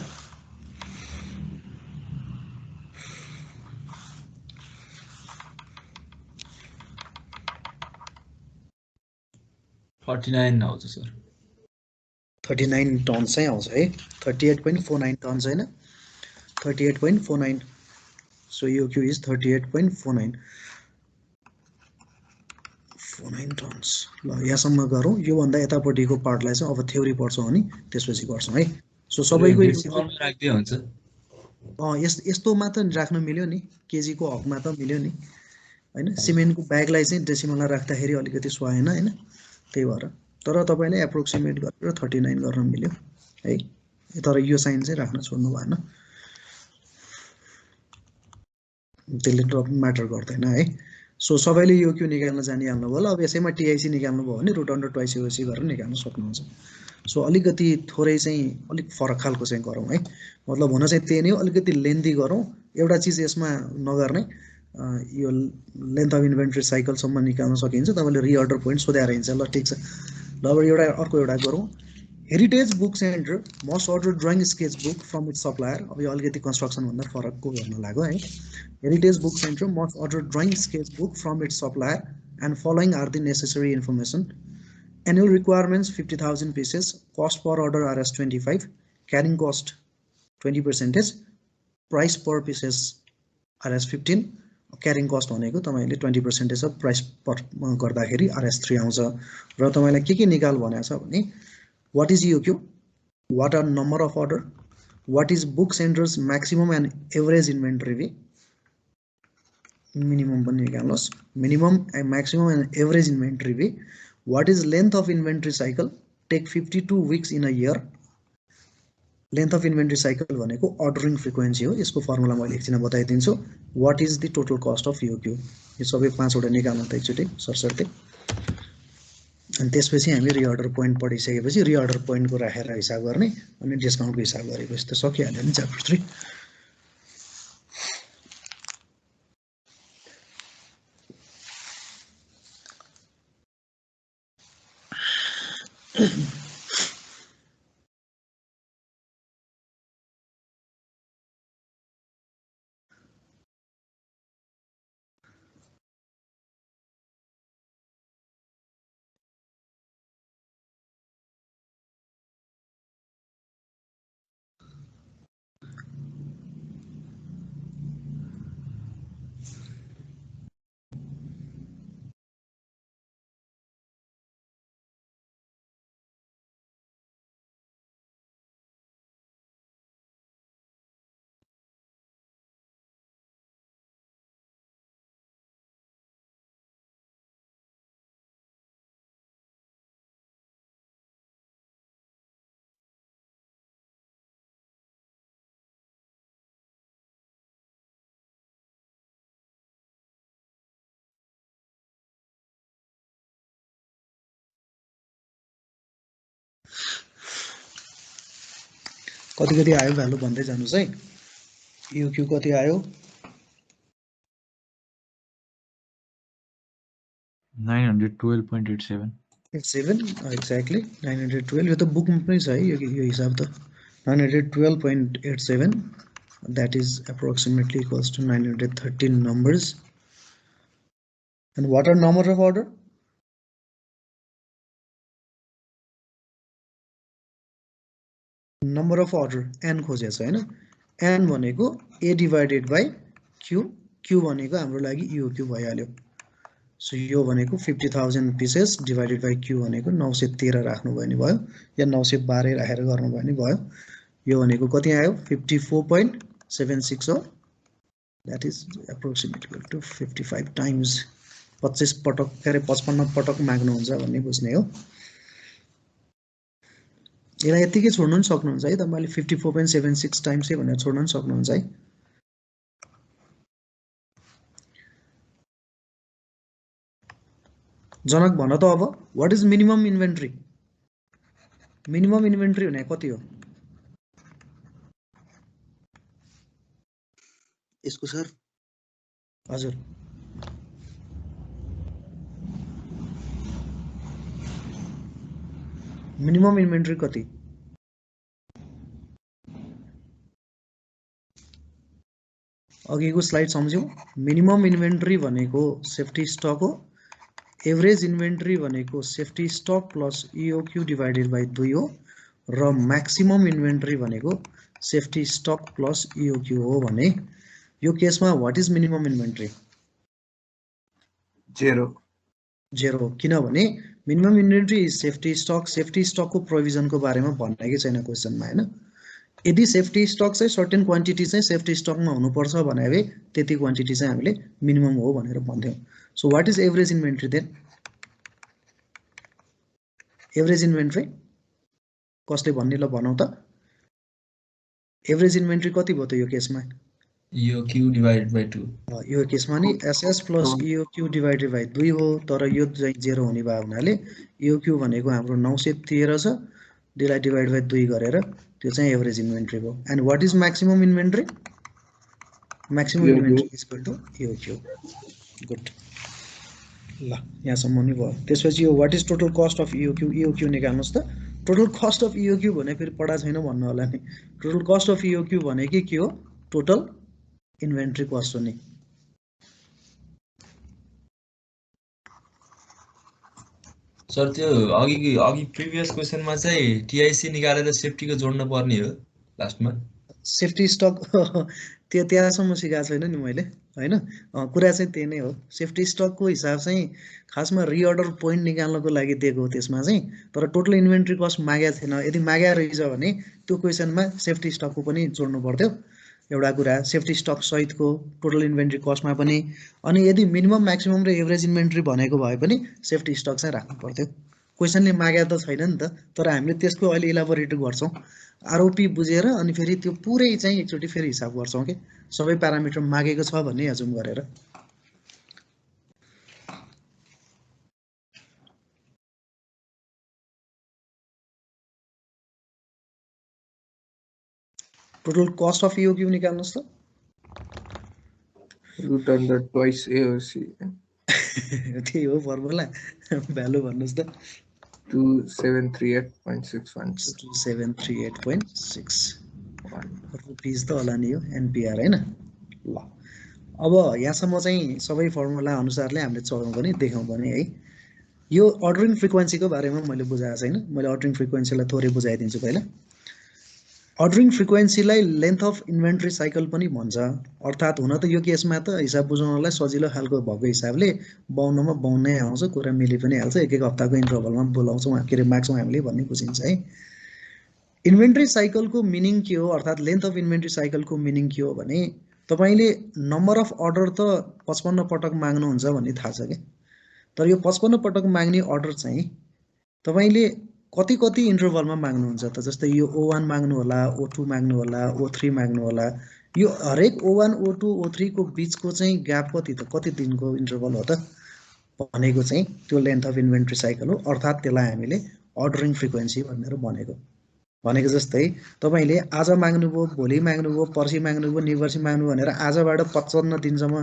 आउँछ सर 39 टन्स चाहिँ आउँछ है 38.49 टन्स हैन 38.49 so EOQ is 38.49 49 टन्स ल यहाँसम्म गरौँ यो भन्दा यतापट्टिको पार्टलाई चाहिँ अब थ्योरी पढ्छौं अनि त्यसपछि गर्छौं है सो सबैको राख्दै हुन्छ यस्तो मात्र राख्न मिल्यो नि केजी को हकमा त मिल्यो नि हैन सिमेन्टको ब्यागलाई चाहिँ डेसिमलमा राख्दाखेरि अलिकति सुहाएन हैन त्यही भएर तर तपाईले एप्रोक्सिमेट गरेर 39 गर्न मिल्यो है तर यो साइन चाहिँ राख्न छोड्नु भएन त्यसले म्याटर गर्दैन है सो सबैले यो क्यू निकाल्न जानिहाल्नु भयो ल अब यसैमा टीआईसी निकाल्नु भयो भने रुट अन्डर ट्वाइस यूसी गरेर निकाल्न सक्नुहुन्छ सो अलिकति थोरै चाहिँ अलिक फरक खालको चाहिँ गरौँ है मतलब हुन चाहिँ त्यही नै हो अलिकति लेन्थी गरौँ एउटा चीज यसमा नगर्ने यो लेन्थ अफ इन्भेन्ट्री साइकल सम्म निकाल्न सकिन्छ तपाईले रिअर्डर पोइन्ट सोध्याएर हिन्छ ल ठीक छ ल अब एउटा अर्को एउटा गरौँ heritage book centre must order drawing sketch book from its supplier अब यो अलिकति कन्स्ट्रक्सन भन्दा फरकको हेर्न लाग्यो है heritage book centre must order drawing sketch book from its supplier and following are the necessary information annual requirements 50,000 pieces cost per order Rs 25 carrying cost 20% price per pieces Rs 15 carrying cost भनेको तपाईले 20% of price पर गर्दाखेरि Rs 3 आउँछ र तपाईलाई के निकाल भनेको छ भने what is EOQ what are number of order what is book centers maximum and average inventory minimum पनि निकाल्नुस् minimum and maximum and average inventory what is length of inventory cycle take 52 weeks in a year length of inventory cycle भनेको ordering frequency हो यसको formula मैले एकछिनमा बताइदिन्छु what is the total cost of EOQ यो सबै पाँचवटा निकाल्नु त एकचोटी सरसर्ती अनि त्यसपछि हामी रिअर्डर पोइन्ट पढिसकेपछि रिअर्डर पोइन्टको राखेर हिसाब गर्ने अनि डिस्काउन्टको हिसाब गरेपछि त सकिहाल्यो नि च्याप्टर 3 कति आयो भ्यालु भन्दै जानुस् है। EOQ कति आयो? 912.87 7 एक्ज्याक्टली 912। यो त बुकमा पनि छ है यो हिसाब त 912.87 that is approximately equals to 913 numbers. And what are number of order? Number of order n खोजेको छ हैन। n भनेको a divided by q, q भनेको हाम्रो लागि EOQ भइहाल्यो। सो यो भनेको 50,000 pieces divided by q भनेको 913 राख्नु भयो नि भयो, या 912 राखेर गर्नु भयो नि भयो। यो भनेको कति आयो? 54.76 हो। That is approximately to 55 times 25 पटक के अरे 55 पटक माग्नुहुन्छ भन्ने बुझ्ने हो। यसलाई यतिकै छोड्नु पनि सक्नुहुन्छ है तपाईले 54.76 टाइम्स भनेर छोड्नु पनि सक्नुहुन्छ है। जनक भन त अब what is minimum inventory? Minimum inventory भने कति हो? यसको सर हजुर मिनिमम इन्भेन्ट्री कति? अघिको स्लाइड सम्झ्यौ। मिनिमम इन्भेन्ट्री भनेको सेफ्टी स्टक हो, एभरेज इन्भेन्ट्री भनेको safety stock plus EOQ divided by 2 हो, र म्याक्सिमम इन्भेन्ट्री भनेको सेफ्टी स्टक प्लस EOQ हो भने यो केसमा व्हाट इज मिनिमम इन्भेन्ट्री? 0 किनभने minimum inventory is safety stock. Safety स्टकको प्रोभिजनको बारेमा भनेकै छैन क्वेसनमा हैन। यदि सेफ्टी स्टक चाहिँ सर्टेन क्वान्टिटी चाहिँ सेफ्टी स्टकमा हुनुपर्छ भने त्यति क्वान्टिटी चाहिँ हामीले मिनिमम हो भनेर भन्थ्यौं। So what is average inventory then? Average inventory कसले भन्ने ल भनौ त? एभरेज इन्भेन्ट्री कति भयो त यो केसमा? EOQ divided by 2। यो केसमा नि SS plus EOQ divided by 2 हो, तर यो चाहिँ 0 हुने भए हुनाले EOQ भनेको हाम्रो 913 छ, त्यसलाई डिवाइड बाइ 2 गरेर त्यो चाहिँ एभरेज इन्भेन्ट्री भयो। And what is maximum inventory? Maximum inventory is equal to EOQ। Good, ल यहाँसम्म नि भयो। त्यसपछि यो what is total cost of EOQ निकाल्नुस् त। टोटल कस्ट अफ EOQ भने फेरि पढा छैन भन्नु होला नि। टोटल कस्ट अफ EOQ भनेकै के हो? टोटल इन्भेन्ट्री कस्ट हो नि। सर त्यो अघि प्रिभियस क्वेसनमा चाहिँ TIC निकालेर सेफ्टीको जोड्नु पर्ने हो लास्टमा। सेफ्टी स्टक त्यो त्यहाँसम्म सिकाएको छैन नि मैले हैन। कुरा चाहिँ त्यही नै हो। सेफ्टी स्टकको हिसाब चाहिँ खासमा रिअर्डर पोइन्ट निकाल्नको लागि दिएको हो त्यसमा चाहिँ, तर टोटल इन्भेन्ट्री कस्ट मागेको थिएन। यदि मागेको रहेछ भने त्यो क्वेसनमा सेफ्टी स्टकको पनि जोड्नु पर्थ्यो। एउटा कुरा सेफ्टी स्टक सहितको टोटल इन्भेन्ट्री कस्टमा पनि, अनि यदि मिनिमम म्याक्सिमम र एभरेज इन्भेन्ट्री भनेको भए पनि सेफ्टी स्टक चाहिँ राख्नु पर्थ्यो। क्वेसनले मागेको त छैन नि त, तर हामीले त्यसको अहिले इलाबोरेट गर्छौं। आरओपी बुझेर अनि फेरि त्यो पुरै चाहिँ एकचोटि फेरि हिसाब गर्छौं के सबै प्यारामिटर मागेको छ भन्ने अजुम गरेर। टोटल कस्ट अफ EOQ निकाल्नुस् त। रूट अंडर ट्वाइस AOC त्यही हो फर्मुला। भ्यालु भन्नुस् त। 2738.61 2738.6 रुपीज त होला नि यो NPR हैन। ल अब यहाँसम्म चाहिँ सबै फर्मुला अनुसारले हामीले चलाउँ पनि देखाउँ पनि है। यो अर्डरिङ फ्रिक्वेन्सीको बारेमा मैले बुझाएको छैन। मैले अर्डरिङ फ्रिक्वेन्सीलाई थोरै बुझाइदिन्छु पहिला। अर्डरिङ फ्रिक्वेन्सीलाई लेन्थ अफ इन्भेन्ट्री साइकल पनि भन्छ। अर्थात् हुन त यो केसमा त हिसाब बुझाउनलाई सजिलो खालको भएको हिसाबले 52 मा 52 नै आउँछ, कुरा मिली पनि हाल्छ। एक हप्ताको इन्टरभलमा बोलाउँछौँ के अरे माग्छौँ हामीले भन्ने बुझिन्छ है। इन्भेन्ट्री साइकलको मिनिङ के हो, अर्थात् लेन्थ अफ इन्भेन्ट्री साइकलको मिनिङ के हो भने तपाईले नम्बर अफ अर्डर त 55 पटक माग्नुहुन्छ भन्ने थाहा छ के, तर यो 55 पटक माग्ने अर्डर चाहिँ तपाईले कति इन्टरभलमा माग्नुहुन्छ त। जस्तै यो O1 माग्नु होला, O2 माग्नु होला, O3 माग्नु होला। यो हरेक O1 O2 O3 को बीचको चाहिँ ग्याप कति त, कति दिनको इन्टरभल हो त भनेको चाहिँ त्यो लेन्थ अफ इन्भेन्ट्री साइकल हो। अर्थात् त्यसलाई हामीले अर्डरिङ फ्रिक्वेन्सी भनेको जस्तै तपाईले आज माग्नुभयो, भोलि माग्नुभयो, पर्सि माग्नुभयो, निपर्सि माग्नुभयो भनेर आजबाट 55 दिनसम्म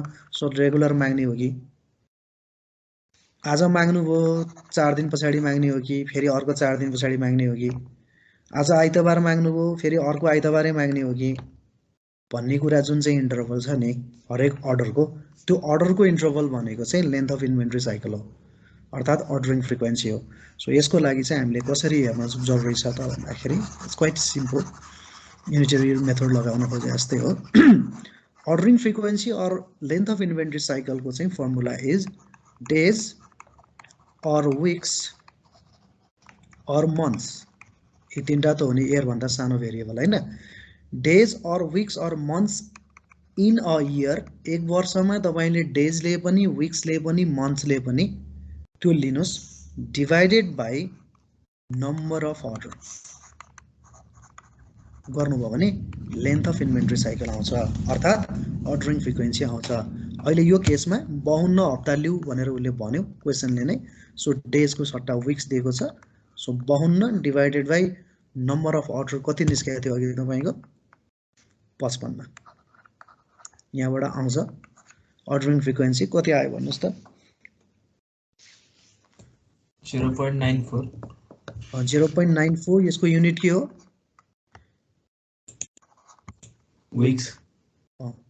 रेगुलर माग्ने हो कि आज माग्नुभयो 4 दिन पछाडि माग्ने हो कि फेरि अर्को 4 दिन पछाडि माग्ने हो कि आज आइतबार माग्नुभयो फेरि अर्को आइतबारै माग्ने हो कि भन्ने कुरा जुन चाहिँ इन्टरभल छ नि हरेक अर्डरको, त्यो अर्डरको इन्टरभल भनेको चाहिँ लेन्थ अफ इन्भेन्ट्री साइकल हो, अर्थात् अर्डरिङ फ्रिक्वेन्सी हो। सो यसको लागि चाहिँ हामीले कसरी हेर्न जरुरी छ त भन्दाखेरि it's quite simple, unitary method लगाउन खोजे जस्तै हो। Ordering frequency or length of inventory साइकलको चाहिँ formula is days or weeks or months, यी तीनटा त हो नि इयर भन्दा सानो भेरिएबल हैन। Days or weeks or months in a year, एक वर्षमा तपाईले डेजले पनि विक्सले पनि मन्थ्सले पनि त्यो लिनुस् divided by number of order गर्नुभयो भने लेन्थ अफ इन्भेन्ट्री साइकल आउँछ, अर्थात् अर्डरिङ फ्रिक्वेन्सी आउँछ। अहिले यो केसमा 52 हप्ता लिऊ भनेर उसले भन्यो क्वेसनले नै, सो डेजको सट्टा विक्स दिएको छ, so 52 divided by number of order कति निस्केको थियो अघि तपाईको 55, यहाँबाट आउँछ अर्डरिङ फ्रिक्वेन्सी कति आयो भन्नुस् त 0.94 0.94, यसको युनिट के हो विक्स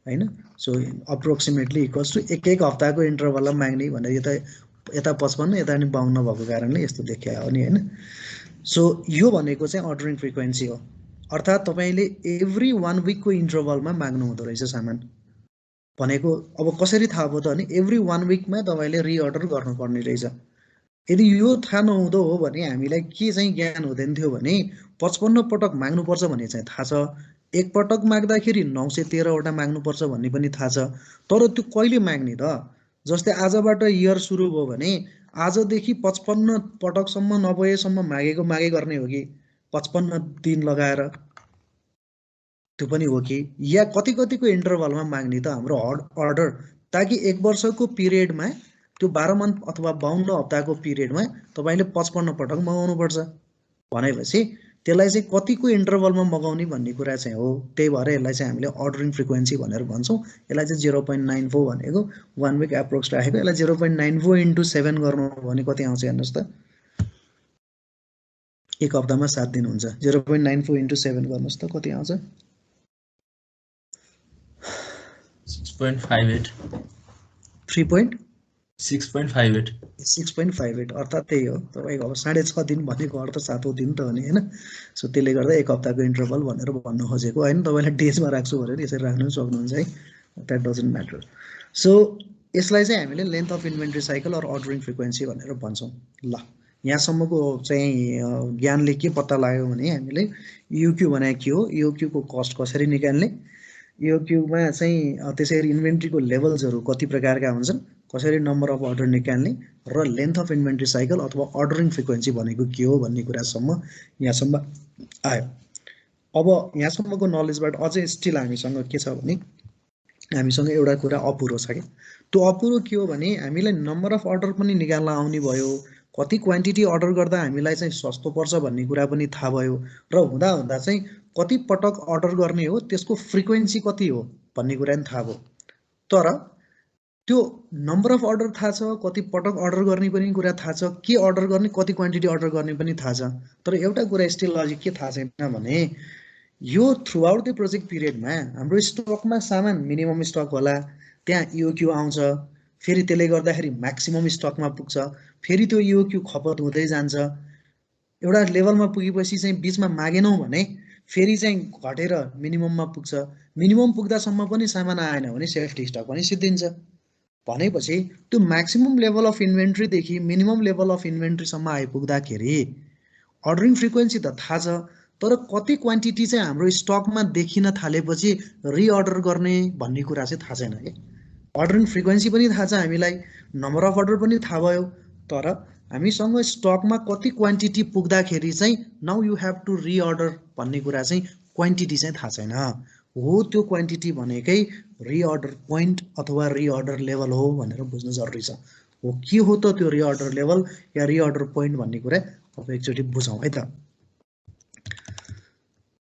हैन। सो अप्रोक्सिमेटली इक्वल्स टु एक हप्ताको इन्टरभलमा माग्ने भनेर यता 55 यता नि 52 भएको कारणले यस्तो देखिया हो नि हैन। सो यो भनेको चाहिँ अर्डरिङ फ्रिक्वेन्सी हो, अर्थात् तपाईले एभ्री 1 विकको इन्टरभलमा माग्नु हुँदो रहेछ सामान भनेको। अब कसरी थाहा भयो त भने एभ्री 1 विकमा तपाईले रिअर्डर गर्नुपर्ने रहेछ। यदि यो थाहा नहुँदो हो भने हामीलाई के चाहिँ ज्ञान हुँदैन थियो भने 55 पटक माग्नुपर्छ भन्ने चाहिँ थाहा छ, एक पटक माग्दाखेरि 913 वटा माग्नुपर्छ भन्ने पनि थाहा छ, तर त्यो कहिले माग्ने त? जस्तै आजबाट इयर सुरु भयो भने आजदेखि 55 पटकसम्म नभएसम्म मागे गर्ने हो कि 55 दिन लगाएर, त्यो पनि हो कि, या कतिको इन्टरभलमा माग्ने त हाम्रो अर्डर, ताकि एक वर्षको पिरियडमा त्यो 12 मन्थ अथवा 52 हप्ताको पिरियडमा तपाईले 55 पटक मगाउनु पर्छ भनेपछि त्यसलाई चाहिँ कतिको इन्टरभलमा मगाउने भन्ने कुरा चाहिँ हो। त्यही भएर यसलाई चाहिँ हामीले अर्डरिङ फ्रिक्वेन्सी भनेर भन्छौँ। यसलाई चाहिँ 0.94 भनेको 1 विक एप्रोक्स राखेको, यसलाई 0.94 इन्टु 7 गर्नु भने कति आउँछ हेर्नुहोस् त, एक हप्तामा 7 दिन हुन्छ, 0.94 इन्टु 7 गर्नुहोस् त कति आउँछ 6.58 6.58 अर्थात् त्यही हो तपाईको अब 6.5 दिन भनेको अर्थ 7औं दिन त हो नि हैन। सो त्यसले गर्दा एक हप्ताको इन्टरभल भनेर भन्न खोजेको हैन, तपाईले डेजमा राख्छु भनेर यसरी राख्नु सक्नुहुन्छ है, द्याट डजन्ट म्याटर। सो यसलाई चाहिँ हामीले length of inventory cycle or ordering frequency भनेर भन्छौँ। ल यहाँसम्मको चाहिँ ज्ञानले के पत्ता लाग्यो भने हामीले युक्यू भनेको के हो, युक्यूको कस्ट कसरी निकाल्ने, युक्यूमा चाहिँ त्यसरी इन्भेन्ट्रीको लेभल्सहरू कति प्रकारका हुन्छन्, कसरी नम्बर अफ अर्डर निकाल्ने र लेन्थ अफ इन्भेन्ट्री साइकल अथवा अर्डरिङ फ्रिक्वेन्सी भनेको के हो भन्ने कुरासम्म यहाँसम्म आयो। अब यहाँसम्मको नलेजबाट अझै स्टिल हामीसँग के छ भने हामीसँग एउटा कुरा अपुरो छ कि, त्यो अपुरो के हो भने हामीलाई नम्बर अफ अर्डर पनि निकाल्न आउने भयो, कति क्वान्टिटी अर्डर गर्दा हामीलाई चाहिँ सस्तो पर्छ भन्ने कुरा पनि थाहा भयो, र हुँदा हुँदा चाहिँ कति पटक अर्डर गर्ने हो त्यसको फ्रिक्वेन्सी कति हो भन्ने कुरा पनि थाहा भयो। तर त्यो नम्बर अफ अर्डर थाहा छ, कति पटक अर्डर गर्ने पनि कुरा थाहा छ, के अर्डर गर्ने कति क्वान्टिटी अर्डर गर्ने पनि थाहा छ, तर एउटा कुरा स्टिल अझै के थाहा छैन भने यो थ्रु आउट द प्रोजेक्ट पिरियडमा हाम्रो स्टकमा सामान मिनिमम स्टक होला, त्यहाँ इओक्यू आउँछ, फेरि त्यसले गर्दाखेरि म्याक्सिमम स्टकमा पुग्छ, फेरि त्यो इओक्यू खपत हुँदै जान्छ, एउटा लेभलमा पुगेपछि चाहिँ बिचमा मागेनौँ भने फेरि चाहिँ घटेर मिनिमममा पुग्छ, मिनिमम पुग्दासम्म पनि सामान आएन भने सेफ्टी स्टक पनि सिद्धिन्छ। भनेपछि त्यो म्याक्सिमम लेभल अफ इन्भेन्ट्रीदेखि मिनिमम लेभल अफ इन्भेन्ट्रीसम्म आइपुग्दाखेरि अर्डरिङ फ्रिक्वेन्सी त थाहा छ, तर कति क्वान्टिटी चाहिँ हाम्रो स्टकमा देखिन थालेपछि रिअर्डर गर्ने भन्ने कुरा चाहिँ थाहा छैन कि। अर्डरिङ फ्रिक्वेन्सी पनि थाहा छ हामीलाई, नम्बर अफ अर्डर पनि थाहा भयो, तर हामीसँग स्टकमा कति क्वान्टिटी पुग्दाखेरि चाहिँ now you have to reorder भन्ने कुरा चाहिँ क्वान्टिटी चाहिँ थाहा छैन। हो त्यो क्वान्टिटी भनेकै रिअर्डर पोइन्ट अथवा रिअर्डर लेभल हो भनेर बुझ्नु जरुरी छ। हो के हो त त्यो रिअर्डर लेभल या रिअर्डर पोइन्ट भन्ने कुरा अब एकचोटि बुझौँ है त।